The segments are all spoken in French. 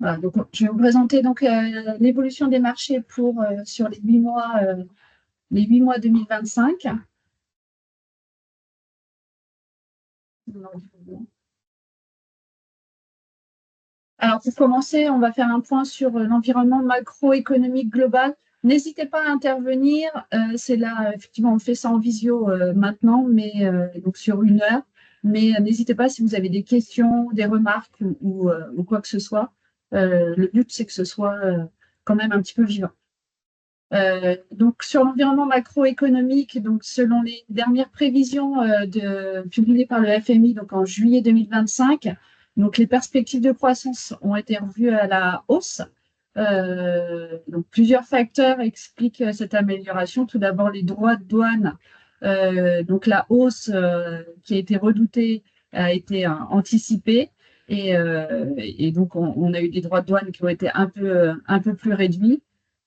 Voilà, donc, je vais vous présenter donc l'évolution des marchés sur les 8 mois 2025. Alors, pour commencer, on va faire un point sur l'environnement macroéconomique global. N'hésitez pas à intervenir. C'est là, effectivement, on fait ça en visio maintenant, mais donc sur 1 heure. Mais n'hésitez pas si vous avez des questions, des remarques ou quoi que ce soit. Le but, c'est que ce soit quand même un petit peu vivant. Donc, sur l'environnement macroéconomique, donc selon les dernières prévisions publiées par le FMI donc en juillet 2025, donc les perspectives de croissance ont été revues à la hausse. Donc, plusieurs facteurs expliquent cette amélioration. Tout d'abord, les droits de douane. Donc, la hausse qui a été redoutée a été anticipée. Et donc, on a eu des droits de douane qui ont été un peu plus réduits.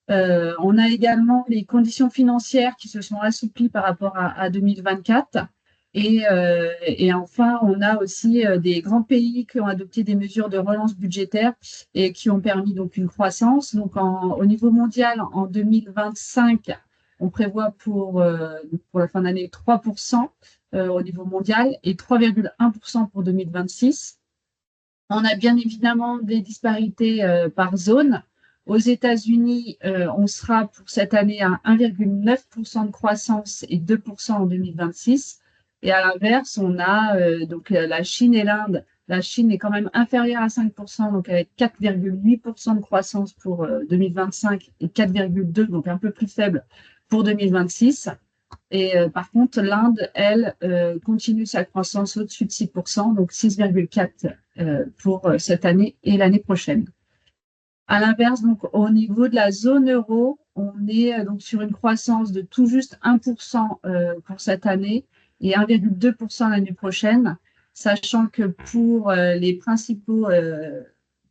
On a également les conditions financières qui se sont assouplies par rapport à 2024. Et enfin, on a aussi des grands pays qui ont adopté des mesures de relance budgétaire et qui ont permis donc une croissance. Donc, au niveau mondial, en 2025, on prévoit pour la fin d'année 3% au niveau mondial et 3,1% pour 2026. On a bien évidemment des disparités par zone. Aux États-Unis, on sera pour cette année à 1,9% de croissance et 2% en 2026. Et à l'inverse, on a donc la Chine et l'Inde. La Chine est quand même inférieure à 5%, donc avec 4,8% de croissance pour 2025 et 4,2%, donc un peu plus faible pour 2026. Et par contre, l'Inde, elle, continue sa croissance au-dessus de 6%, donc 6,4 pour cette année et l'année prochaine. À l'inverse, donc au niveau de la zone euro, on est donc sur une croissance de tout juste 1% pour cette année et 1,2% l'année prochaine, sachant que pour les principaux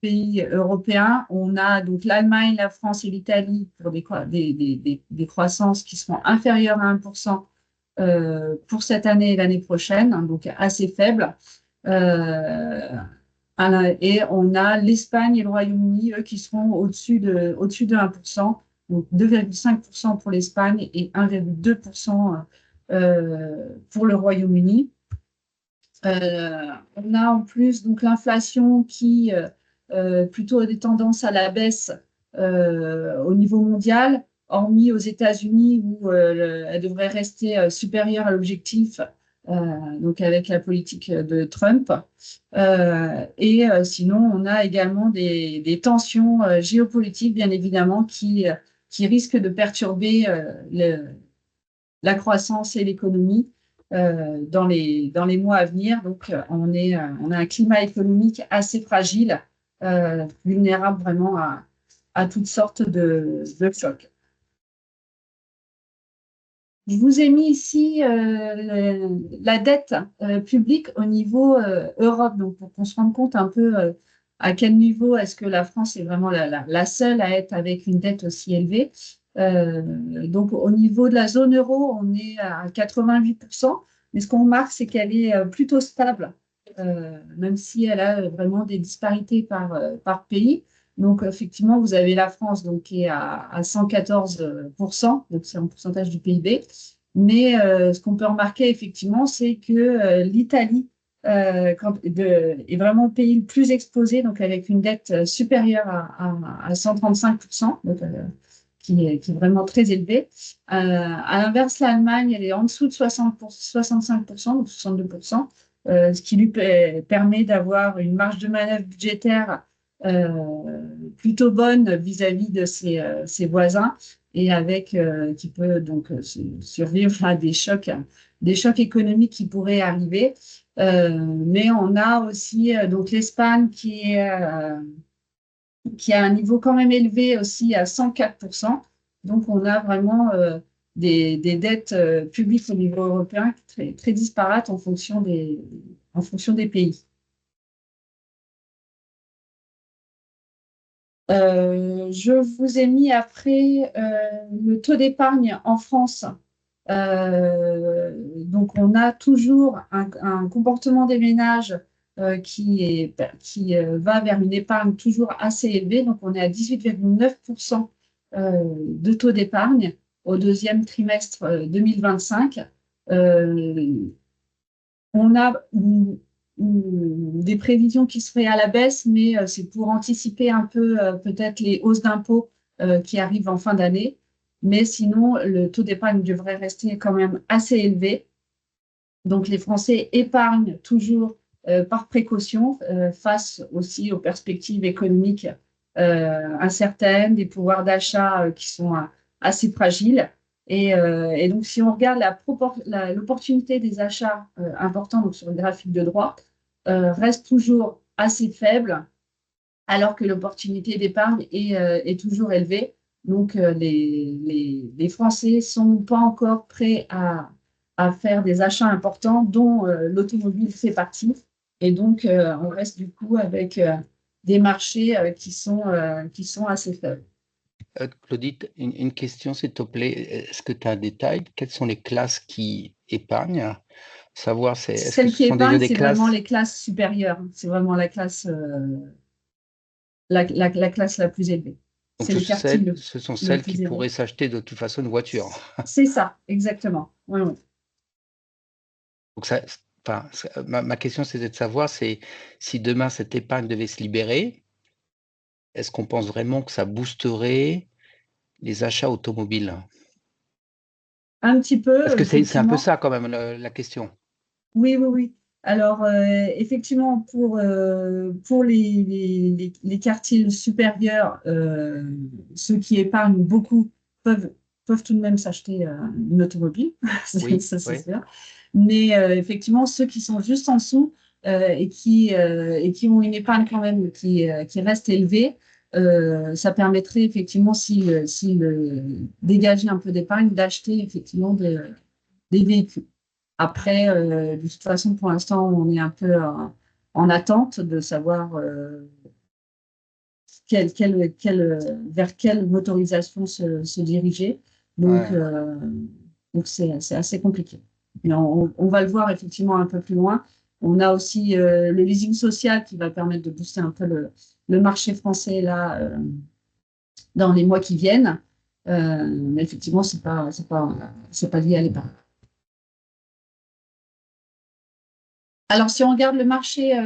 pays européens, on a donc l'Allemagne, la France et l'Italie pour des croissances qui seront inférieures à 1% pour cette année et l'année prochaine, hein, donc assez faibles. Euh, et on a l'Espagne et le Royaume-Uni, eux, qui seront au-dessus de 1%, donc 2,5% pour l'Espagne et 1,2% pour le Royaume-Uni. On a en plus donc l'inflation qui plutôt a des tendances à la baisse au niveau mondial, hormis aux États-Unis où elle devrait rester supérieure à l'objectif, donc avec la politique de Trump. Sinon, on a également des tensions géopolitiques, bien évidemment, qui risquent de perturber la croissance et l'économie dans les mois à venir. Donc, on a un climat économique assez fragile, vulnérable vraiment à toutes sortes de chocs. Je vous ai mis ici la dette publique au niveau Europe, donc pour qu'on se rende compte un peu à quel niveau est-ce que la France est vraiment la seule à être avec une dette aussi élevée. Donc au niveau de la zone euro, on est à 88%, mais ce qu'on remarque, c'est qu'elle est plutôt stable, même si elle a vraiment des disparités par pays. Donc, effectivement, vous avez la France donc, qui est à 114%, donc c'est en pourcentage du PIB. Mais ce qu'on peut remarquer, effectivement, c'est que l'Italie est vraiment le pays le plus exposé, donc avec une dette supérieure à 135%, donc, qui est vraiment très élevée. À l'inverse, l'Allemagne, elle est en dessous de 65%, donc 62%, ce qui lui permet d'avoir une marge de manœuvre budgétaire plutôt bonne vis-à-vis de ses voisins et qui peut donc survivre à des chocs économiques qui pourraient arriver. Mais on a aussi donc l'Espagne qui a un niveau quand même élevé aussi à 104%. Donc on a vraiment des dettes publiques au niveau européen très, très disparates en fonction des pays. Je vous ai mis après le taux d'épargne en France. Donc, on a toujours un comportement des ménages qui va vers une épargne toujours assez élevée. Donc, on est à 18,9% de taux d'épargne au deuxième trimestre 2025. On a des prévisions qui seraient à la baisse, mais c'est pour anticiper un peu peut-être les hausses d'impôts qui arrivent en fin d'année. Mais sinon, le taux d'épargne devrait rester quand même assez élevé. Donc, les Français épargnent toujours par précaution face aussi aux perspectives économiques incertaines, des pouvoirs d'achat qui sont assez fragiles. Et donc, si on regarde l'opportunité des achats importants donc sur le graphique de droite, reste toujours assez faible, alors que l'opportunité d'épargne est toujours élevée. Donc, les Français ne sont pas encore prêts à faire des achats importants, dont l'automobile fait partie. Et donc, on reste du coup avec des marchés qui sont assez faibles. Claudie, une question, s'il te plaît. Est-ce que tu as un détail? Quelles sont les classes qui épargnent? Savoir, est-ce que Celles ce qui sont déjà épargnent, des c'est vraiment classes? les classes supérieures. C'est vraiment la classe, la classe la plus élevée. Donc, C'est le quartile ce sont le celles qui plus élevé. pourraient s'acheter de toute façon une voiture. C'est ça, exactement. Oui, oui. Donc, ma question, c'était de savoir si demain cette épargne devait se libérer, est-ce qu'on pense vraiment que ça boosterait les achats automobiles? Un petit peu, Parce que c'est un peu effectivement. ça quand même la question. Oui, oui, oui. Alors, effectivement, pour les quartiers supérieurs, ceux qui épargnent beaucoup peuvent tout de même s'acheter une automobile, Oui, ça c'est oui. sûr. Mais effectivement, ceux qui sont juste en dessous et qui ont une épargne quand même qui reste élevée, ça permettrait effectivement, s'ils dégageaient un peu d'épargne, d'acheter effectivement des véhicules. Après, de toute façon, pour l'instant, on est un peu en attente de savoir vers quelle motorisation se diriger. Donc, Ouais. c'est assez compliqué. Mais on va le voir effectivement un peu plus loin. On a aussi le leasing social qui va permettre de booster un peu le marché français là, dans les mois qui viennent. Mais effectivement, c'est pas lié à l'épargne. Alors, si on regarde le marché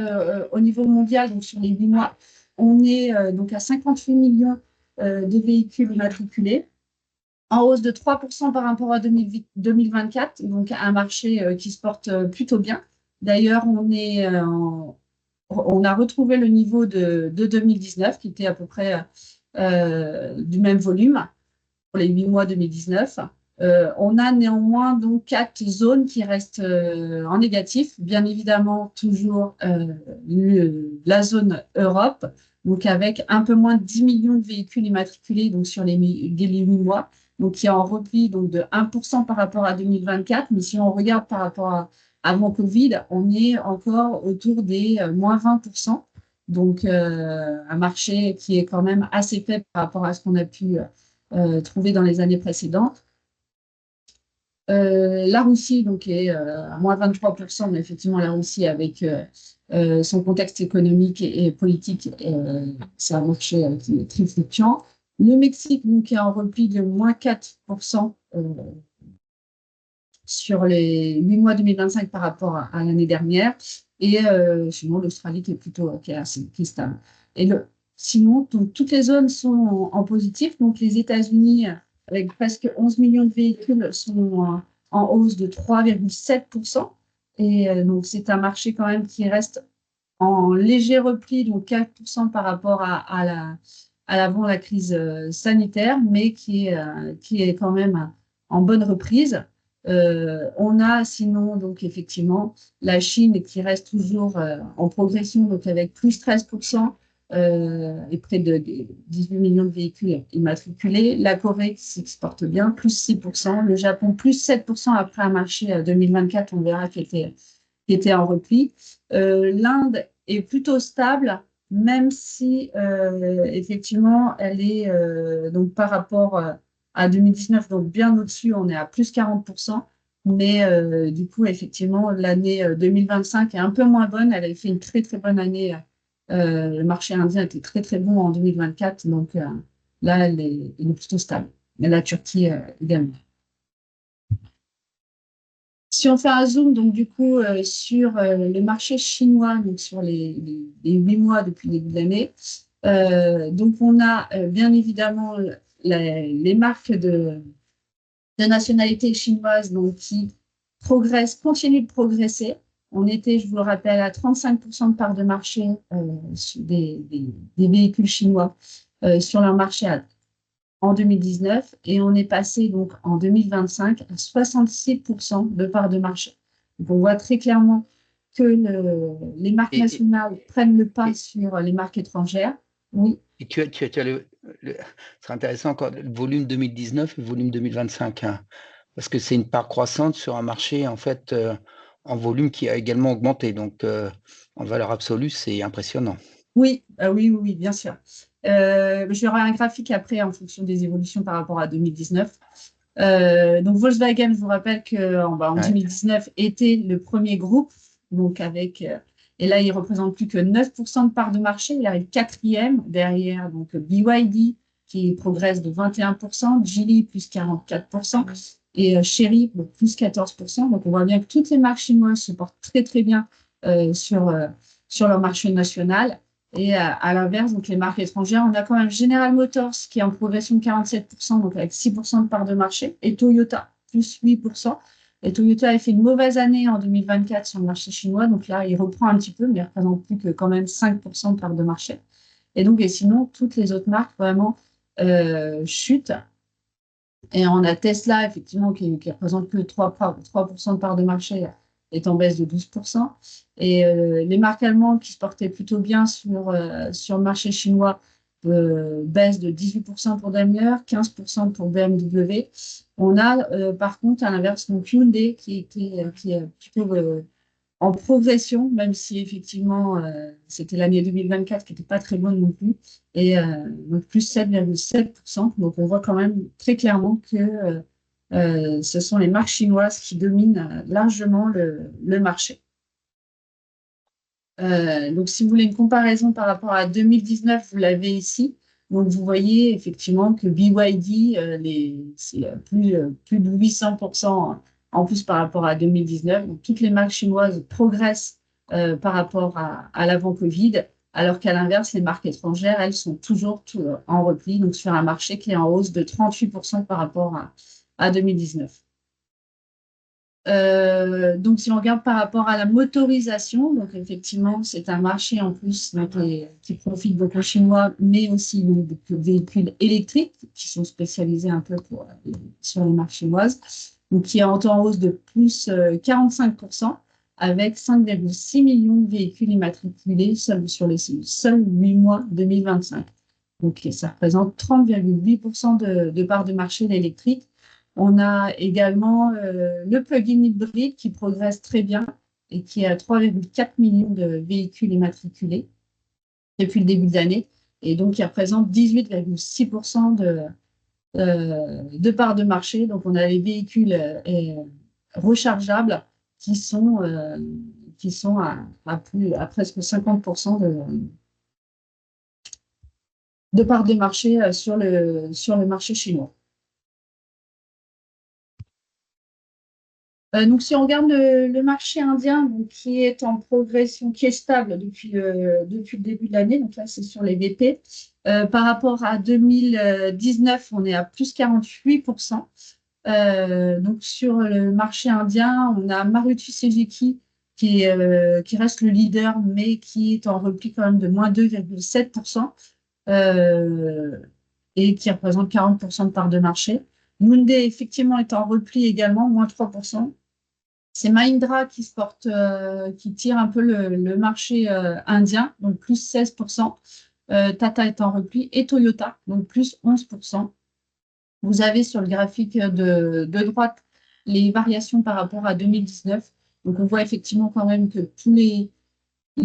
au niveau mondial, donc sur les 8 mois, on est donc à 58 millions de véhicules immatriculés, en hausse de 3% par rapport à 2024, donc un marché qui se porte plutôt bien. D'ailleurs, on a retrouvé le niveau de 2019, qui était à peu près du même volume pour les 8 mois 2019. On a néanmoins donc 4 zones qui restent en négatif. Bien évidemment, toujours la zone Europe, donc avec un peu moins de 10 millions de véhicules immatriculés donc sur les 8 mois, donc qui est en repli donc de 1% par rapport à 2024. Mais si on regarde par rapport à avant Covid, on est encore autour des moins 20%. Donc, un marché qui est quand même assez faible par rapport à ce qu'on a pu trouvé dans les années précédentes. La Russie donc, est à moins 23%, mais effectivement, la Russie, avec son contexte économique et politique, c'est un marché qui est très fluctuant. Le Mexique donc, est en repli de moins 4% sur les 8 mois 2025 par rapport à l'année dernière. Et sinon, l'Australie qui est plutôt qui est stable. Et sinon, donc, toutes les zones sont en positif. Donc, les États-Unis, avec presque 11 millions de véhicules, sont en hausse de 3,7%. Et donc, c'est un marché quand même qui reste en léger repli, donc 4% par rapport à l'avant la crise sanitaire, mais qui est quand même en bonne reprise. On a sinon, donc effectivement, la Chine qui reste toujours en progression, donc avec plus 13% et près de 18 millions de véhicules immatriculés. La Corée qui s'exporte bien, plus 6%. Le Japon, plus 7% après un marché 2024, on verra qui était en repli. L'Inde est plutôt stable, même si effectivement, elle est donc par rapport à 2019, donc bien au-dessus, on est à plus 40%, Mais du coup, effectivement, l'année 2025 est un peu moins bonne. Elle a fait une très, très bonne année. Le marché indien était très, très bon en 2024. Donc là, il est plutôt stable. Mais la Turquie également. Si on fait un zoom, donc du coup, sur le marché chinois, donc sur les 8 mois depuis le début de l'année, donc on a bien évidemment les marques de nationalité chinoise donc, qui progressent, continuent de progresser. On était, je vous le rappelle, à 35% de part de marché des véhicules chinois sur leur marché en 2019 et on est passé donc en 2025 à 66% de part de marché. Donc on voit très clairement que les marques Et, nationales prennent le pas et, sur les marques étrangères. Oui, et tu as c'est intéressant encore, le volume 2019 et le volume 2025, hein, parce que c'est une part croissante sur un marché, en fait, en volume qui a également augmenté. Donc, en valeur absolue, c'est impressionnant. oui, oui, oui, oui, bien sûr. Je vais avoir un graphique après en fonction des évolutions par rapport à 2019. Donc Volkswagen, je vous rappelle qu'en Ouais. 2019 était le premier groupe, donc et là il représente plus que 9% de part de marché, il arrive quatrième derrière donc BYD qui progresse de 21%, Geely plus 44% et Chery plus 14%. Donc on voit bien que toutes les marques chinoises se portent très très bien sur leur marché national. Et à l'inverse, donc les marques étrangères, on a quand même General Motors qui est en progression de 47%, donc avec 6% de part de marché, et Toyota, plus 8%. Et Toyota a fait une mauvaise année en 2024 sur le marché chinois, donc là, il reprend un petit peu, mais il ne représente plus que quand même 5% de part de marché. Et donc, et sinon, toutes les autres marques vraiment chutent. Et on a Tesla, effectivement, qui représente que 3% de part de marché, est en baisse de 12%. Et les marques allemandes qui se portaient plutôt bien sur le marché chinois, baisse de 18% pour Daimler, 15% pour BMW. On a par contre, à l'inverse, donc Hyundai qui est plutôt en progression, même si effectivement c'était l'année 2024 qui n'était pas très bonne non plus, et donc plus 7,7%. Donc on voit quand même très clairement que ce sont les marques chinoises qui dominent largement le marché. Donc si vous voulez une comparaison par rapport à 2019, vous l'avez ici. Donc vous voyez effectivement que BYD, c'est plus de 800% en plus par rapport à 2019. Donc toutes les marques chinoises progressent par rapport à l'avant Covid, alors qu'à l'inverse, les marques étrangères, elles sont toujours en repli, donc sur un marché qui est en hausse de 38% par rapport à 2019. Donc, si on regarde par rapport à la motorisation, donc effectivement, c'est un marché en plus donc, qui profite beaucoup aux Chinois, mais aussi donc, de véhicules électriques qui sont spécialisés un peu sur les marques chinoises, donc qui est en hausse de plus 45%, avec 5,6 millions de véhicules immatriculés sur les seuls 8 mois 2025. Donc, ça représente 30,8% de part de marché d'électrique. On a également le plug-in hybride qui progresse très bien et qui a 3,4 millions de véhicules immatriculés depuis le début de l'année et donc qui représente 18,6% de part de marché. Donc on a les véhicules rechargeables qui sont, à presque 50% de part de marché sur le marché chinois. Donc, si on regarde le marché indien, donc, qui est en progression, qui est stable depuis le début de l'année, donc là, c'est sur les VP. Par rapport à 2019, on est à plus 48%. Donc, sur le marché indien, on a Maruti Suzuki qui reste le leader, mais qui est en repli quand même de moins 2,7%, et qui représente 40% de part de marché. Hyundai, effectivement, est en repli également, moins 3%. C'est Mahindra qui tire un peu le marché indien, donc plus 16%. Tata est en repli et Toyota, donc plus 11%. Vous avez sur le graphique de droite les variations par rapport à 2019. Donc on voit effectivement quand même que tous les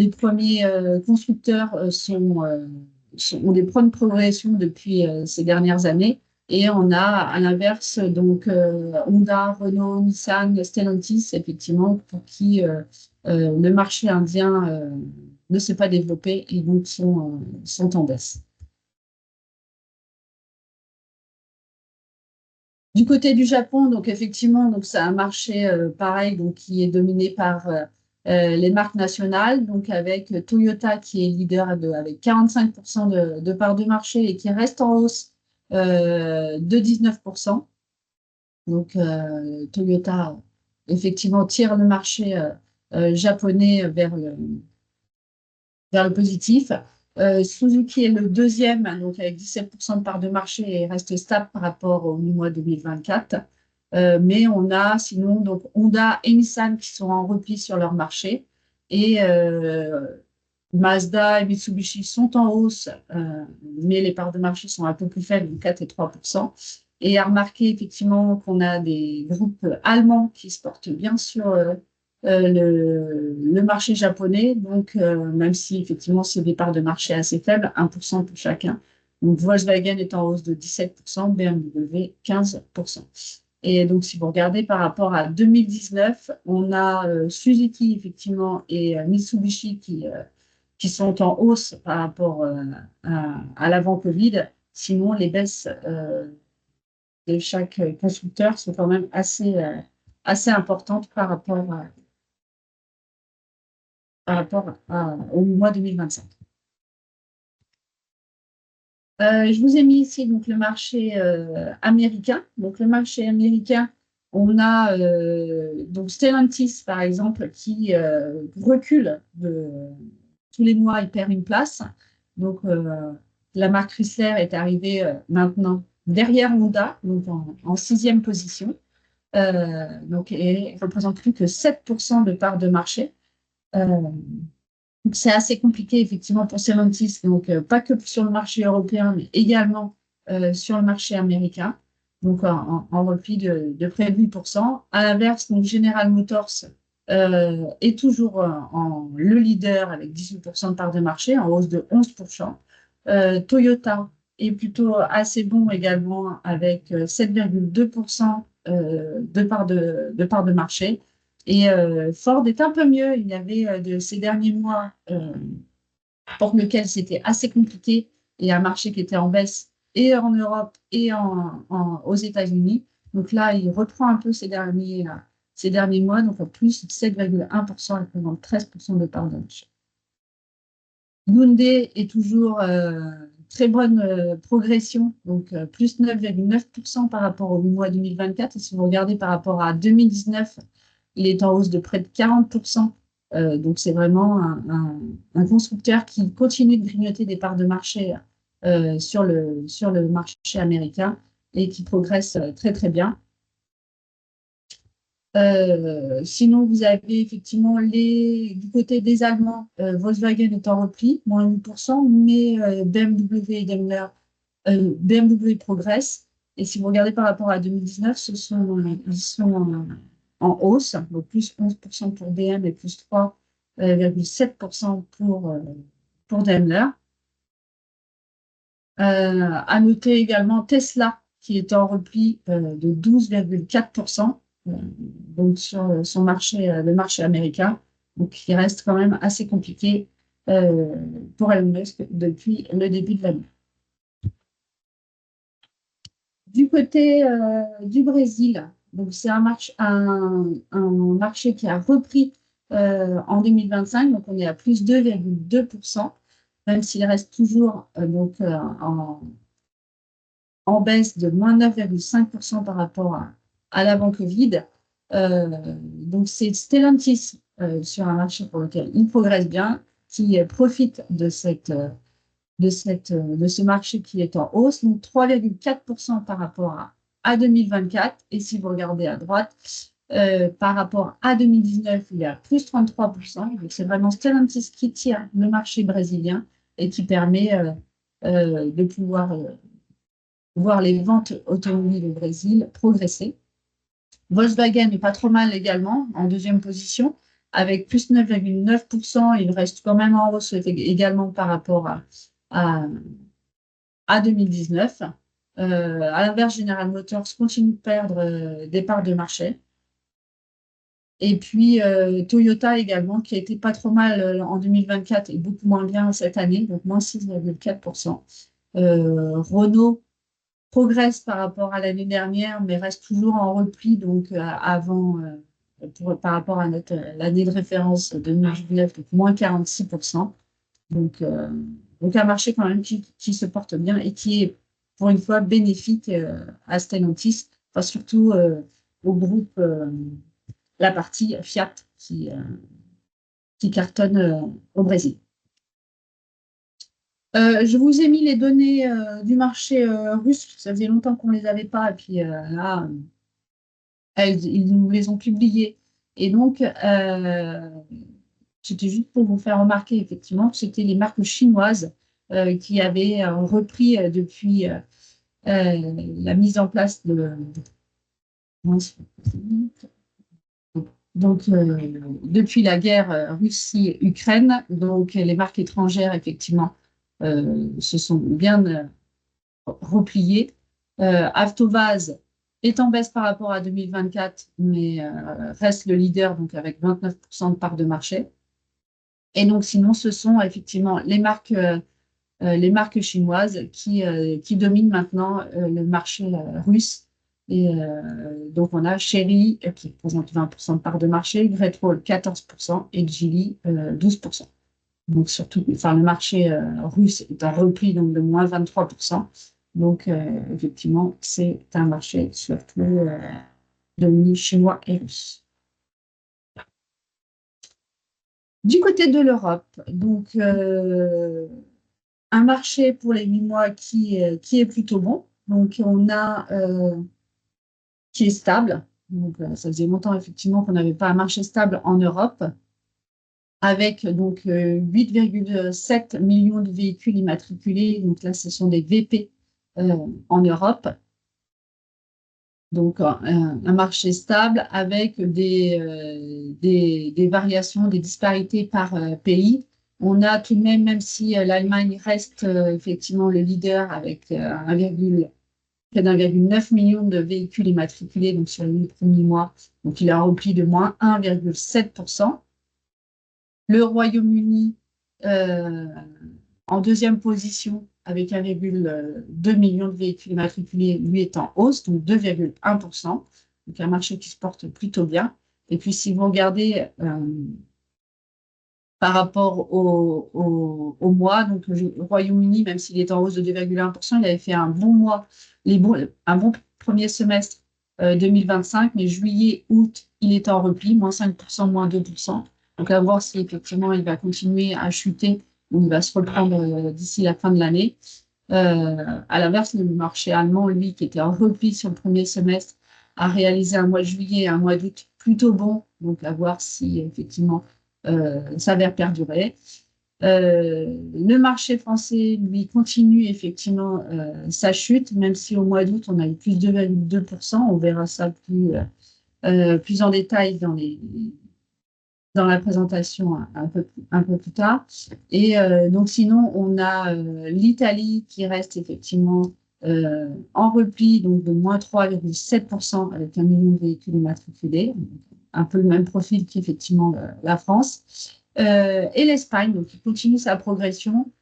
premiers constructeurs ont des points de progression depuis ces dernières années. Et on a à l'inverse donc Honda, Renault, Nissan, Stellantis, effectivement, pour qui le marché indien ne s'est pas développé et donc sont en baisse. Du côté du Japon, donc effectivement, donc c'est un marché pareil, donc qui est dominé par les marques nationales, donc avec Toyota qui est leader avec 45% de part de marché et qui reste en hausse de 19%. Donc Toyota effectivement tire le marché japonais vers le positif. Suzuki est le deuxième, donc avec 17% de part de marché et reste stable par rapport au mois 2024. Mais on a sinon donc Honda et Nissan qui sont en repli sur leur marché. Et Mazda et Mitsubishi sont en hausse, mais les parts de marché sont un peu plus faibles, 4 et 3%. Et à remarquer effectivement qu'on a des groupes allemands qui se portent bien sur le marché japonais, donc même si effectivement c'est des parts de marché assez faibles, 1% pour chacun. Donc Volkswagen est en hausse de 17%, BMW 15%. Et donc si vous regardez par rapport à 2019, on a Suzuki effectivement et Mitsubishi qui sont en hausse par rapport à l'avant-Covid. Sinon, les baisses de chaque constructeur sont quand même assez importantes au mois 2025. Je vous ai mis ici donc, le marché américain. Donc, le marché américain, on a donc Stellantis, par exemple, qui recule tous les mois, il perd une place. Donc, la marque Chrysler est arrivée maintenant derrière Honda, donc en sixième position. Donc, et ne représente plus que 7% de part de marché. Donc, c'est assez compliqué, effectivement, pour Stellantis, donc pas que sur le marché européen, mais également sur le marché américain, donc en repli de près de 8%. À l'inverse, donc General Motors est toujours le leader avec 18% de part de marché, en hausse de 11%. Toyota est plutôt assez bon également avec 7,2% de part de marché. Et Ford est un peu mieux. Il y avait de ces derniers mois pour lequel c'était assez compliqué et un marché qui était en baisse et en Europe et aux États-Unis. Donc là, il reprend un peu ces derniers mois, donc à plus de 7,1% et pendant 13% de part de marché. Hyundai est toujours très bonne progression, donc plus 9,9% par rapport au mois 2024. Et si vous regardez par rapport à 2019, il est en hausse de près de 40%. Donc c'est vraiment un constructeur qui continue de grignoter des parts de marché sur le marché américain et qui progresse très très bien. Sinon, vous avez effectivement du côté des Allemands, Volkswagen est en repli, moins 8%, mais BMW et Daimler, BMW progresse. Et si vous regardez par rapport à 2019, ils sont en hausse, donc plus 11% pour BM et plus 3,7% pour Daimler. À noter également Tesla, qui est en repli de 12,4%, donc sur son marché, le marché américain, donc qui reste quand même assez compliqué pour Elon Musk depuis le début de l'année. Du côté du Brésil, donc c'est un marché qui a repris en 2025, donc on est à plus 2,2%, même s'il reste toujours en baisse de moins 9,5% par rapport à l'avant-Covid. Donc, c'est Stellantis sur un marché pour lequel il progresse bien, qui profite de ce marché qui est en hausse, donc 3,4% par rapport à 2024. Et si vous regardez à droite, par rapport à 2019, il y a plus 33%. Donc, c'est vraiment Stellantis qui tire le marché brésilien et qui permet de pouvoir voir les ventes automobiles au Brésil progresser. Volkswagen n'est pas trop mal également, en deuxième position, avec plus 9,9%. Il reste quand même en hausse également par rapport à 2019. À l'inverse, General Motors continue de perdre des parts de marché. Et puis, Toyota également, qui a été pas trop mal en 2024 et beaucoup moins bien cette année, donc moins 6,4%. Renault progresse par rapport à l'année dernière, mais reste toujours en repli, donc par rapport à l'année de référence 2019, donc moins 46%. Donc un marché quand même qui se porte bien et qui est pour une fois bénéfique à Stellantis, enfin, surtout au groupe, la partie Fiat qui cartonne au Brésil. Je vous ai mis les données du marché russe, ça faisait longtemps qu'on ne les avait pas, et puis là, ils nous les ont publiées. Et donc, c'était juste pour vous faire remarquer effectivement que c'était les marques chinoises qui avaient repris depuis la mise en place de. Donc, depuis la guerre Russie-Ukraine, donc les marques étrangères, effectivement, se sont bien repliées. Avtovaz est en baisse par rapport à 2024, mais reste le leader, donc avec 29% de part de marché. Et donc, sinon, ce sont effectivement les marques chinoises qui dominent maintenant le marché russe. Et donc, on a Chery qui représente 20% de part de marché, Great Wall 14% et Geely 12%. Donc, surtout, enfin, le marché russe est en repli donc, de moins 23%. Donc, effectivement, c'est un marché surtout dominé chinois et russe. Du côté de l'Europe, donc un marché pour les 8 mois qui est plutôt bon. Donc, on a qui est stable. Donc, ça faisait longtemps effectivement qu'on n'avait pas un marché stable en Europe, avec donc 8,7 millions de véhicules immatriculés. Donc là, ce sont des VP en Europe. Donc, un marché stable avec des variations, des disparités par pays. On a tout de même, même si l'Allemagne reste effectivement le leader avec près d'1,9 million de véhicules immatriculés donc sur les 8 premiers mois. Donc, il a un repli de moins 1,7%. Le Royaume-Uni en deuxième position avec 1,2 million de véhicules immatriculés, lui est en hausse, donc 2,1%. Donc un marché qui se porte plutôt bien. Et puis si vous regardez par rapport au mois, donc le Royaume-Uni, même s'il est en hausse de 2,1%, il avait fait un bon mois, un bon premier semestre 2025, mais juillet, août, il est en repli, moins 5%, moins 2%. Donc à voir si effectivement il va continuer à chuter ou il va se reprendre d'ici la fin de l'année. À l'inverse, le marché allemand, lui, qui était en repli sur le premier semestre, a réalisé un mois de juillet et un mois d'août plutôt bon. Donc à voir si effectivement ça va perdurer. Le marché français, lui, continue effectivement sa chute, même si au mois d'août, on a eu plus de 2,2%. On verra ça plus en détail dans la présentation un peu plus tard. Et donc, sinon, on a l'Italie qui reste effectivement en repli, donc de moins 3,7% avec 1 million de véhicules immatriculés. Un peu le même profil qu'effectivement la France. Et l'Espagne, donc, qui continue sa progression,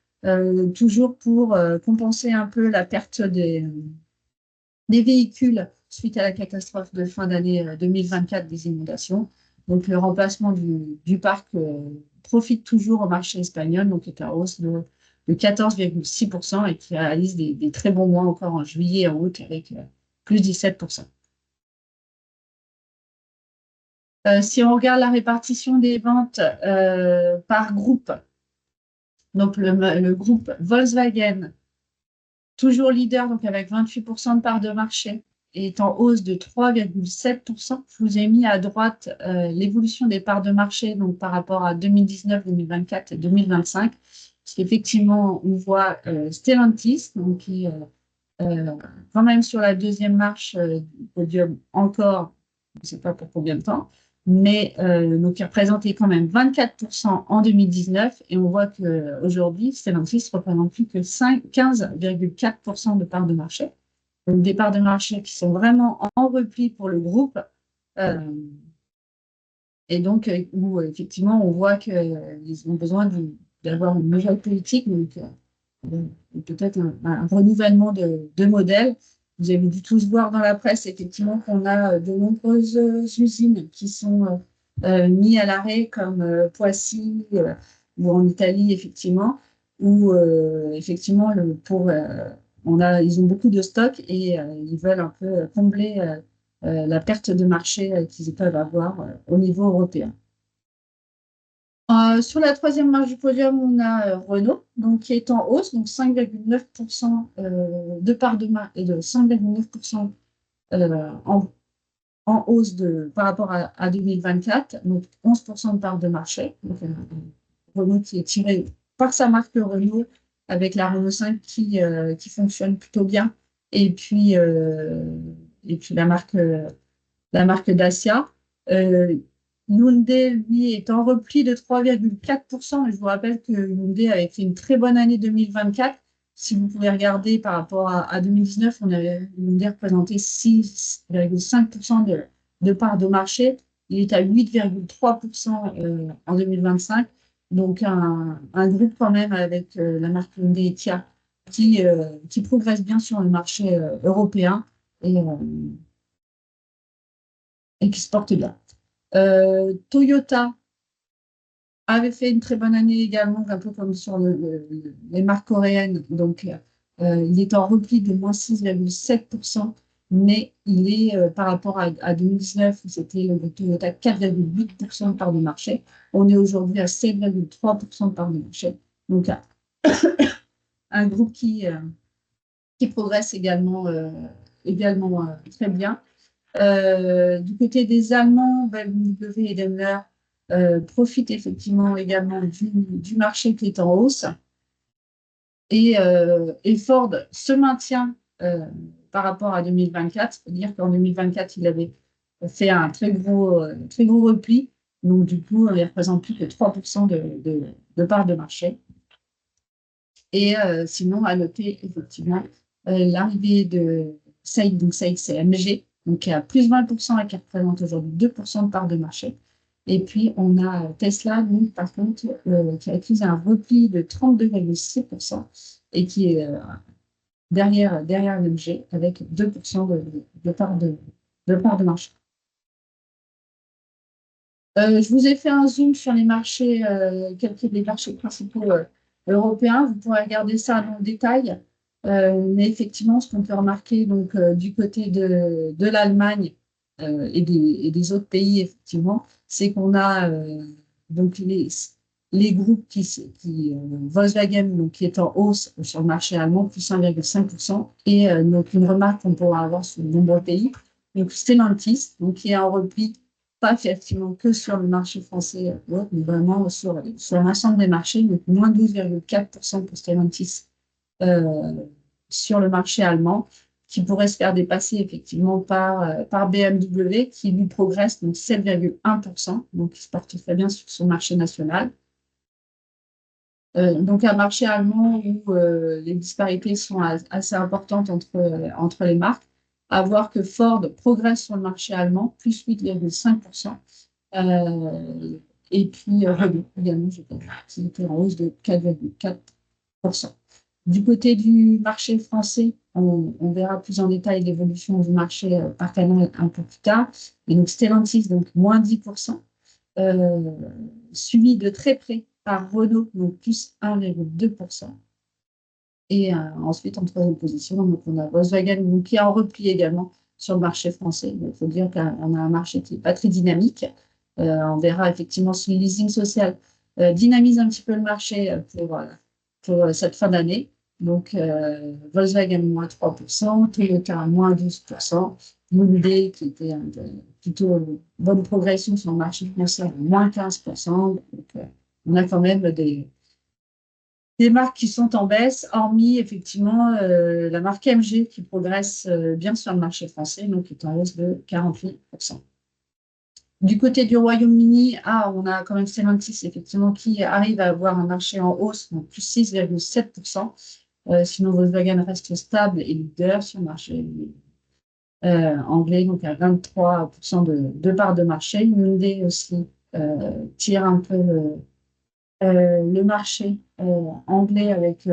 toujours pour compenser un peu la perte des véhicules suite à la catastrophe de fin d'année 2024 des inondations. Donc, le remplacement du parc profite toujours au marché espagnol, donc est en hausse de 14,6% et qui réalise des très bons mois encore en juillet et en août avec plus 17%. Si on regarde la répartition des ventes par groupe, donc le groupe Volkswagen, toujours leader, donc avec 28% de part de marché, est en hausse de 3,7%. Je vous ai mis à droite l'évolution des parts de marché donc par rapport à 2019, 2024 et 2025. Parce qu'effectivement, on voit Stellantis, donc, qui est quand même sur la deuxième marche du podium encore, je ne sais pas pour combien de temps, mais donc il représentait quand même 24% en 2019 et on voit qu'aujourd'hui, Stellantis ne représente plus que 15,4% de part de marché. donc des parts de marché qui sont vraiment en repli pour le groupe. Et donc, où effectivement, on voit qu'ils ont besoin d'avoir une nouvelle politique, donc peut-être un renouvellement de modèle. Vous avez dû tous voir dans la presse, effectivement, qu'on a de nombreuses usines qui sont mises à l'arrêt, comme Poissy ou en Italie, effectivement, où effectivement, ils ont beaucoup de stocks et ils veulent un peu combler la perte de marché qu'ils peuvent avoir au niveau européen. Sur la troisième marche du podium, on a Renault, donc, qui est en hausse, donc 5,9% de part de marché et de 5,9% en hausse par rapport à 2024, donc 11% de part de marché. Donc, Renault qui est tiré par sa marque Renault avec la Renault 5 qui fonctionne plutôt bien. Et puis la marque Dacia. Hyundai, lui, est en repli de 3,4%. Je vous rappelle que Hyundai avait fait une très bonne année 2024. Si vous pouvez regarder par rapport à 2019, Hyundai représentait 6,5% de part de marché. Il est à 8,3% en 2025. Donc, un groupe quand même avec la marque Hyundai et Kia qui progresse bien sur le marché européen et qui se porte bien. Toyota avait fait une très bonne année également, un peu comme sur les marques coréennes. Donc, il est en repli de moins 6,7%, mais il est par rapport à 2019, où c'était le Toyota 4,8% de part de marché. On est aujourd'hui à 7,3% de part de marché. Donc, un groupe qui progresse également très bien. Du côté des Allemands, BMW et Daimler profitent effectivement également du marché qui est en hausse. Et Ford se maintient par rapport à 2024, c'est-à-dire qu'en 2024, il avait fait un très gros repli. Donc, du coup, il ne représente plus que 3% de part de marché. Et sinon, à noter effectivement l'arrivée de SAIC, donc SAIC c'est MG, donc qui est à plus 20% et qui représente aujourd'hui 2% de part de marché. Et puis, on a Tesla, donc, par contre, qui a accusé un repli de 32,6% et qui est derrière MG avec 2% de part de marché. Je vous ai fait un zoom sur les marchés, quelques des marchés principaux européens. Vous pourrez regarder ça dans le détail. Mais effectivement, ce qu'on peut remarquer donc, du côté de l'Allemagne et des autres pays, effectivement, c'est qu'on a donc les groupes Volkswagen, donc, qui est en hausse sur le marché allemand, plus 1,5%. Et donc, une remarque qu'on pourra avoir sur de nombreux pays. Donc, Stellantis, donc, qui est en repli pas effectivement que sur le marché français, mais vraiment sur l'ensemble des marchés, donc moins 12,4% pour Stellantis sur le marché allemand, qui pourrait se faire dépasser effectivement par BMW, qui lui progresse donc 7,1%, donc qui se porte très bien sur son marché national. Donc un marché allemand où les disparités sont assez importantes entre les marques. À voir que Ford progresse sur le marché allemand, plus 8,5%. Et puis Renault également, qui était en hausse de 4,4%. Du côté du marché français, on verra plus en détail l'évolution du marché par canal un peu plus tard. Et donc Stellantis, donc moins 10%, suivi de très près par Renault, donc plus 1,2%. Et ensuite, en troisième position, donc on a Volkswagen donc, qui est en repli également sur le marché français. Il faut dire qu'on a un marché qui n'est pas très dynamique. On verra effectivement si le leasing social dynamise un petit peu le marché pour cette fin d'année. Donc, Volkswagen moins 3%, Toyota moins 12%, Hyundai qui était plutôt une bonne progression sur le marché français, moins 15%. Donc, on a quand même des marques qui sont en baisse, hormis effectivement la marque MG qui progresse bien sur le marché français, donc qui est en hausse de 48%. Du côté du Royaume-Uni, on a quand même Stellantis effectivement qui arrive à avoir un marché en hausse, donc plus 6,7%, Sinon, Volkswagen reste stable et leader sur le marché anglais, donc à 23% de part de marché. Hyundai aussi tire un peu le marché anglais avec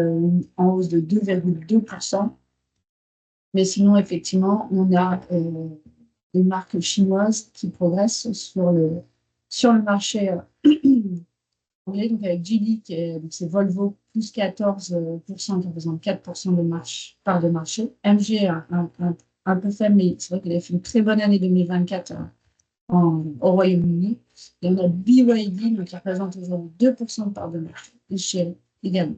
en hausse de 2,2%. Mais sinon, effectivement, on a des marques chinoises qui progressent sur le marché anglais, donc avec Geely, c'est Volvo, plus 14%, qui représente 4% de part de marché. MG, un peu faible, mais c'est vrai qu'elle a fait une très bonne année 2024 au Royaume-Uni. Et on a BYD, donc, qui représente aujourd'hui 2% de part de marché, et Chery également.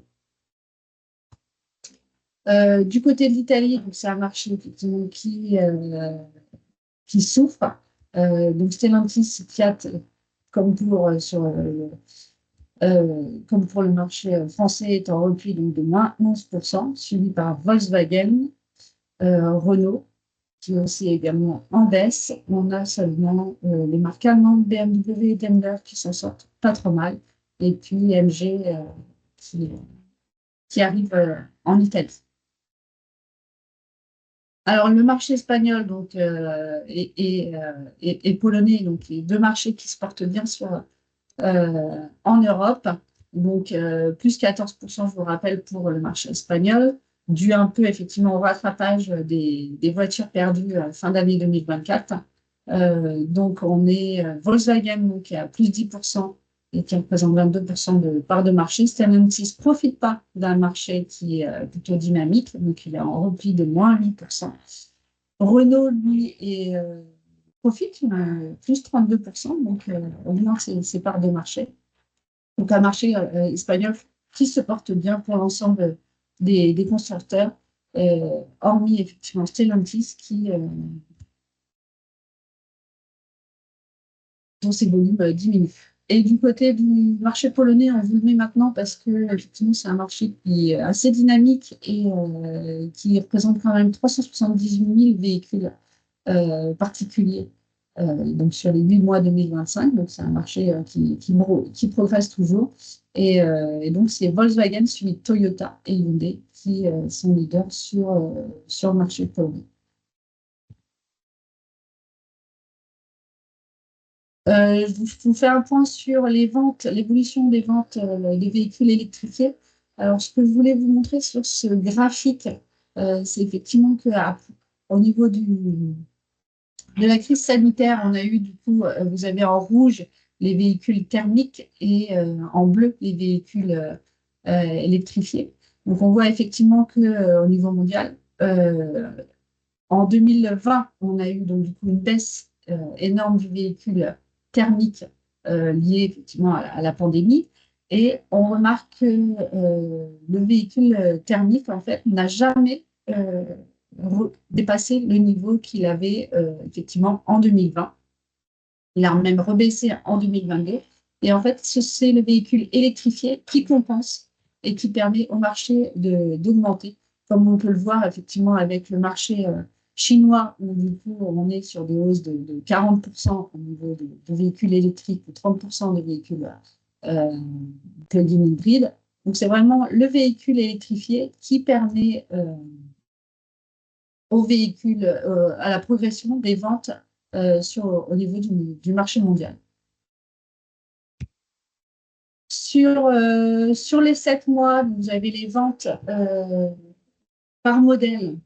Du côté de l'Italie, c'est un marché effectivement qui souffre. Donc Stellantis, Fiat, comme comme pour le marché français, est en repli donc, de moins 11%, suivi par Volkswagen, Renault, qui est aussi également en baisse. On a seulement les marques allemandes, BMW et Daimler qui s'en sortent pas trop mal. Et puis MG qui arrive en Italie. Alors, le marché espagnol donc, et polonais, donc les deux marchés qui se portent bien en Europe. Donc, plus 14%, je vous rappelle, pour le marché espagnol, dû un peu effectivement au rattrapage des voitures perdues à fin d'année 2024. Donc, on est Volkswagen donc, qui est à plus 10% et qui représente 22% de part de marché. Stellantis ne profite pas d'un marché qui est plutôt dynamique, donc il est en repli de moins 8%. Renault, lui, profite, plus 32%, donc augmente ses parts de marché. Donc un marché espagnol qui se porte bien pour l'ensemble des constructeurs, hormis effectivement Stellantis dont ses volumes diminuent. Et du côté du marché polonais, on vous le met maintenant parce que effectivement c'est un marché qui est assez dynamique et qui représente quand même 378 000 véhicules particuliers donc sur les 8 mois 2025. Donc, c'est un marché qui progresse toujours. Et donc, c'est Volkswagen suivi de Toyota et Hyundai qui sont leaders sur le marché polonais. Je vous fais un point sur les ventes, l'évolution des ventes de véhicules électrifiés. Alors, ce que je voulais vous montrer sur ce graphique, c'est effectivement qu'au niveau de la crise sanitaire, on a eu du coup, vous avez en rouge les véhicules thermiques et en bleu les véhicules électrifiés. Donc on voit effectivement que au niveau mondial, en 2020, on a eu donc du coup une baisse énorme du véhicule thermique liée effectivement à la pandémie. Et on remarque que le véhicule thermique, en fait, n'a jamais dépassé le niveau qu'il avait effectivement en 2020. Il a même rebaissé en 2022. Et en fait, c'est le véhicule électrifié qui compense et qui permet au marché d'augmenter, comme on peut le voir effectivement avec le marché chinois, où du coup on est sur des hausses de 40% au niveau de véhicules électriques ou 30% de véhicules plug-in hybrides. Donc c'est vraiment le véhicule électrifié qui permet aux véhicules, à la progression des ventes au niveau du marché mondial. Sur les 7 mois, vous avez les ventes par modèle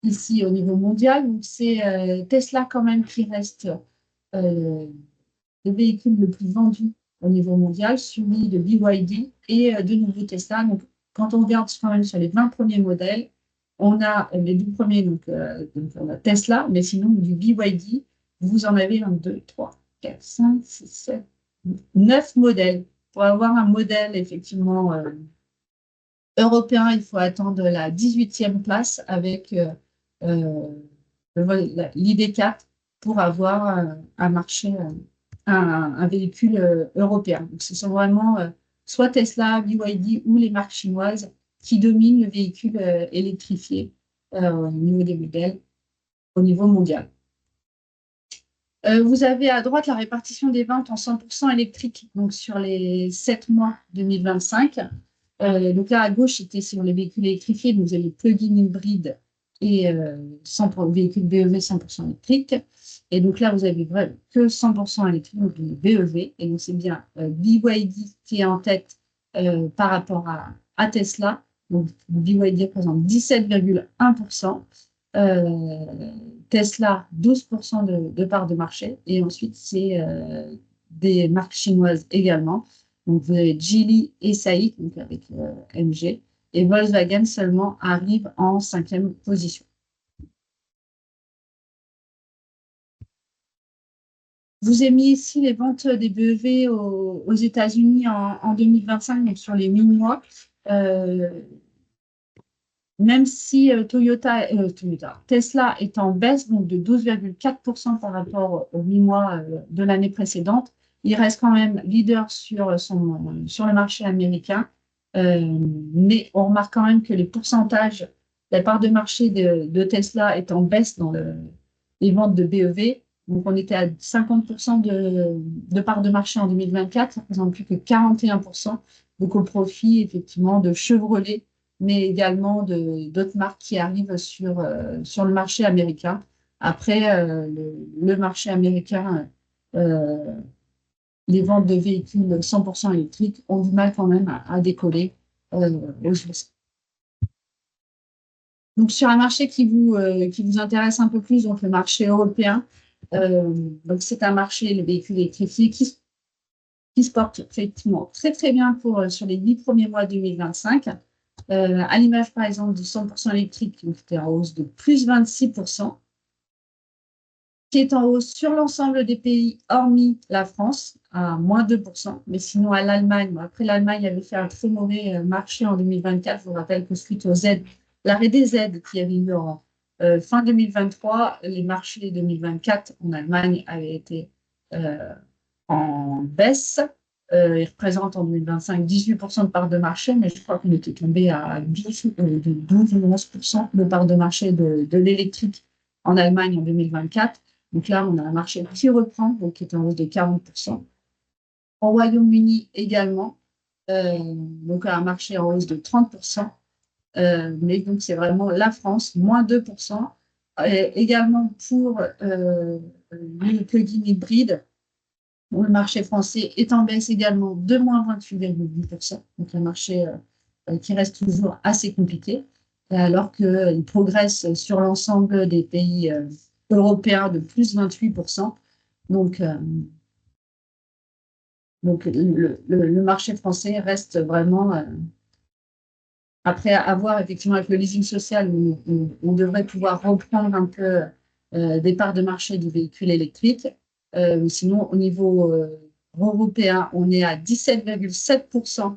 ici au niveau mondial. Donc, c'est Tesla quand même qui reste le véhicule le plus vendu au niveau mondial, suivi de BYD et de nouveau Tesla. Donc, quand on regarde quand même sur les 20 premiers modèles, on a les 12 premiers, donc on a Tesla, mais sinon du BYD, vous en avez 1, 2, 3, 4, 5, 6, 7, 9 modèles. Pour avoir un modèle effectivement européen, il faut attendre la 18e place avec l'ID4 pour avoir un marché, un véhicule européen. Donc, ce sont vraiment soit Tesla, BYD ou les marques chinoises qui dominent le véhicule électrifié au niveau des modèles, au niveau mondial. Vous avez à droite la répartition des ventes en 100% électrique, donc sur les 7 mois 2025. Donc là, à gauche, c'était sur les véhicules électrifiés. Donc vous avez plug-in hybride et véhicules BEV 100% électriques. Et donc là, vous avez vraiment que 100% électrique, donc les BEV. Et donc c'est bien BYD qui est en tête par rapport à Tesla. Donc BYD représente 17,1%. Tesla, 12% de part de marché. Et ensuite, c'est des marques chinoises également. Donc, vous avez Geely et SAIC, donc avec MG. Et Volkswagen seulement arrive en 5e position. Vous avez mis ici les ventes des BEV aux États-Unis en 2025, donc sur les 8 mois. Même si Tesla est en baisse donc de 12,4% par rapport aux 8 mois de l'année précédente, il reste quand même leader sur le marché américain. Mais on remarque quand même que les pourcentages, la part de marché de Tesla est en baisse dans les ventes de BEV. Donc, on était à 50% de part de marché en 2024, ça ne représente plus que 41%. Donc, au profit, effectivement, de Chevrolet, mais également d'autres marques qui arrivent sur le marché américain. Après, le marché américain, les ventes de véhicules 100% électriques ont du mal quand même à décoller aux USA. Donc, sur un marché qui vous intéresse un peu plus, donc le marché européen, donc c'est un marché, les véhicules électrifiés, qui se porte effectivement très, très bien sur les 8 premiers mois 2025. À l'image, par exemple, du 100% électrique, qui était en hausse de plus 26%, qui est en hausse sur l'ensemble des pays, hormis la France, à moins 2%. Mais sinon, à l'Allemagne, après l'Allemagne avait fait un très mauvais marché en 2024. Je vous rappelle que suite l'arrêt des aides qui est eu en fin 2023, les marchés 2024 en Allemagne avaient été en baisse. Il représente en 2025 18% de part de marché, mais je crois qu'on était tombé à 12 ou 11% de part de marché de l'électrique en Allemagne en 2024. Donc là, on a un marché qui reprend, donc qui est en hausse de 40%. Au Royaume-Uni également, donc un marché en hausse de 30%. Mais donc, c'est vraiment la France, moins 2%. Également pour le plug-in hybride, le marché français est en baisse également de moins 28,8%. Donc, un marché qui reste toujours assez compliqué, alors qu'il progresse sur l'ensemble des pays européens de plus 28%. Donc le marché français reste vraiment, après avoir effectivement avec le leasing social, on devrait pouvoir reprendre un peu des parts de marché du véhicule électrique. Sinon, au niveau européen, on est à 17,7%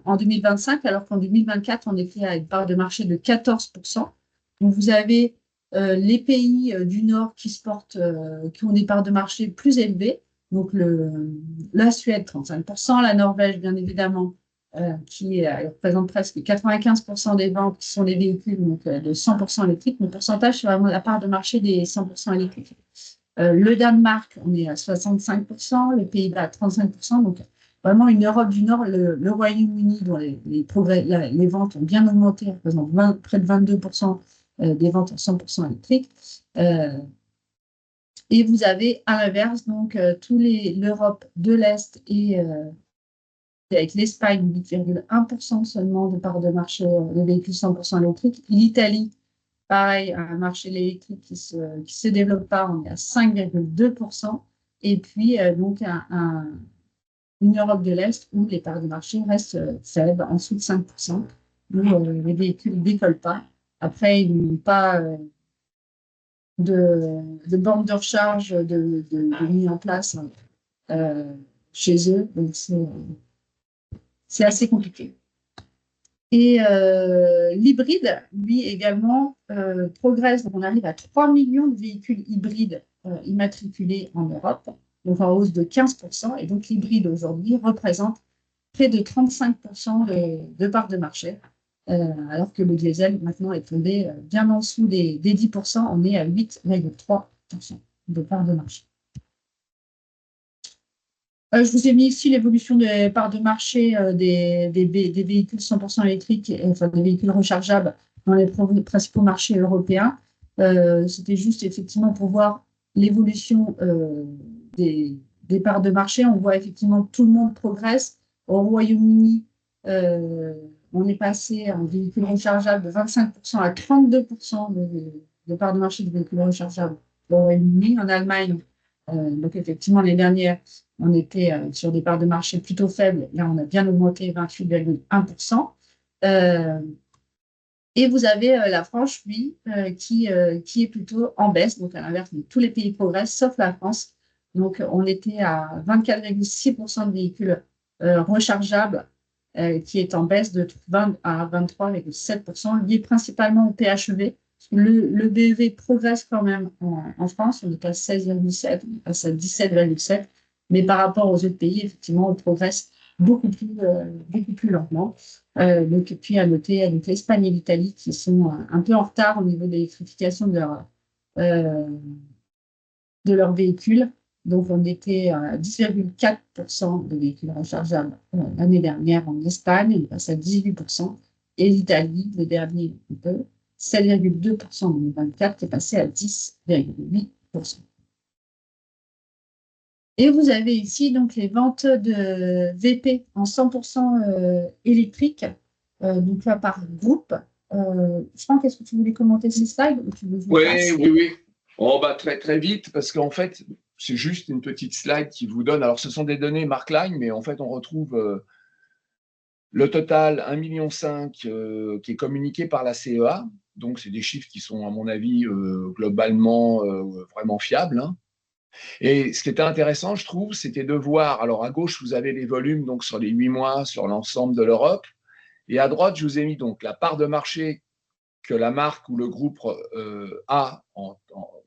en 2025, alors qu'en 2024, on était à une part de marché de 14%. Donc, vous avez les pays du Nord qui ont des parts de marché plus élevées. Donc, la Suède, 35%, la Norvège, bien évidemment, qui représente presque 95% des ventes, qui sont des véhicules donc, de 100% électriques. Le pourcentage, c'est vraiment la part de marché des 100% électriques. Le Danemark, on est à 65%, les Pays-Bas à 35%. Donc, vraiment une Europe du Nord, le Royaume-Uni, dont les ventes ont bien augmenté, représentent près de 22% des ventes en 100% électriques. Et vous avez à l'inverse, donc, l'Europe de l'Est et avec l'Espagne, 8,1% seulement de part de marché de véhicules 100% électriques. L'Italie, pareil, un marché électrique qui se développe pas, on est à 5,2%. Et puis, donc, une Europe de l'Est où les parts de marché restent faibles, en dessous de 5%, où les véhicules ne décollent pas. Après, ils n'ont pas de bornes de recharge de mis en place chez eux. Donc, c'est assez compliqué. Et l'hybride, lui également, progresse. Donc, on arrive à 3 millions de véhicules hybrides immatriculés en Europe, donc en hausse de 15%. Et donc, l'hybride aujourd'hui représente près de 35% de part de marché, alors que le diesel maintenant est tombé bien en dessous des 10%. On est à 8,3% de part de marché. Je vous ai mis ici l'évolution des parts de marché des véhicules 100% électriques, enfin des véhicules rechargeables dans les principaux marchés européens. C'était juste effectivement pour voir l'évolution des parts de marché. On voit effectivement que tout le monde progresse. Au Royaume-Uni, euh, on est passé en véhicules rechargeables de 25% à 32% de parts de marché de véhicules rechargeables au Royaume-Uni. En Allemagne, donc effectivement, les dernières on était sur des parts de marché plutôt faibles. Là, on a bien augmenté 28,1%. Et vous avez la France, lui, qui est plutôt en baisse. Donc, à l'inverse, tous les pays progressent, sauf la France. Donc, on était à 24,6% de véhicules rechargeables, qui est en baisse de 20 à 23,7%, lié principalement au PHEV. Le BEV progresse quand même en France. On est à 16,7, on passe à 17,7. Mais par rapport aux autres pays, effectivement, on progresse beaucoup plus lentement. Donc, et puis à noter l'Espagne et l'Italie qui sont un peu en retard au niveau de l'électrification euh, de leurs véhicules. Donc, on était à 10,4% de véhicules rechargeables l'année dernière en Espagne, on passe à 18%. Et l'Italie, le dernier, 7,2% en 2024, qui est passé à 10,8%. Et vous avez ici donc les ventes de VP en 100% électrique, donc là par groupe. Franck, est-ce que tu voulais commenter ces slides ou tu veux que je Oui, passe? oui, oui. Oh, bah, très, très vite, parce qu'en fait, c'est juste une petite slide qui vous donne. Alors, ce sont des données Markline, mais en fait, on retrouve le total 1,5 million qui est communiqué par la CEA. Donc, c'est des chiffres qui sont, à mon avis, globalement vraiment fiables, hein. Et ce qui était intéressant, je trouve, c'était de voir. Alors, à gauche, vous avez les volumes donc sur les 8 mois, sur l'ensemble de l'Europe. Et à droite, je vous ai mis donc la part de marché que la marque ou le groupe a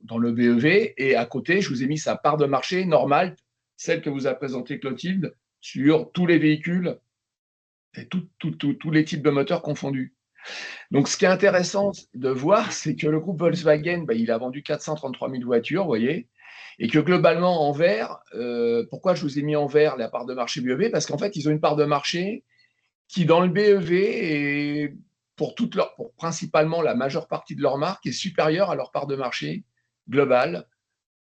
dans le BEV. Et à côté, je vous ai mis sa part de marché normale, celle que vous a présentée Clotilde, sur tous les véhicules et tous les types de moteurs confondus. Donc, ce qui est intéressant de voir, c'est que le groupe Volkswagen, il a vendu 433 000 voitures, vous voyez, et que globalement, en vert, pourquoi je vous ai mis en vert la part de marché BEV? Parce qu'en fait, ils ont une part de marché qui, dans le BEV, et pour principalement la majeure partie de leur marque, est supérieure à leur part de marché globale,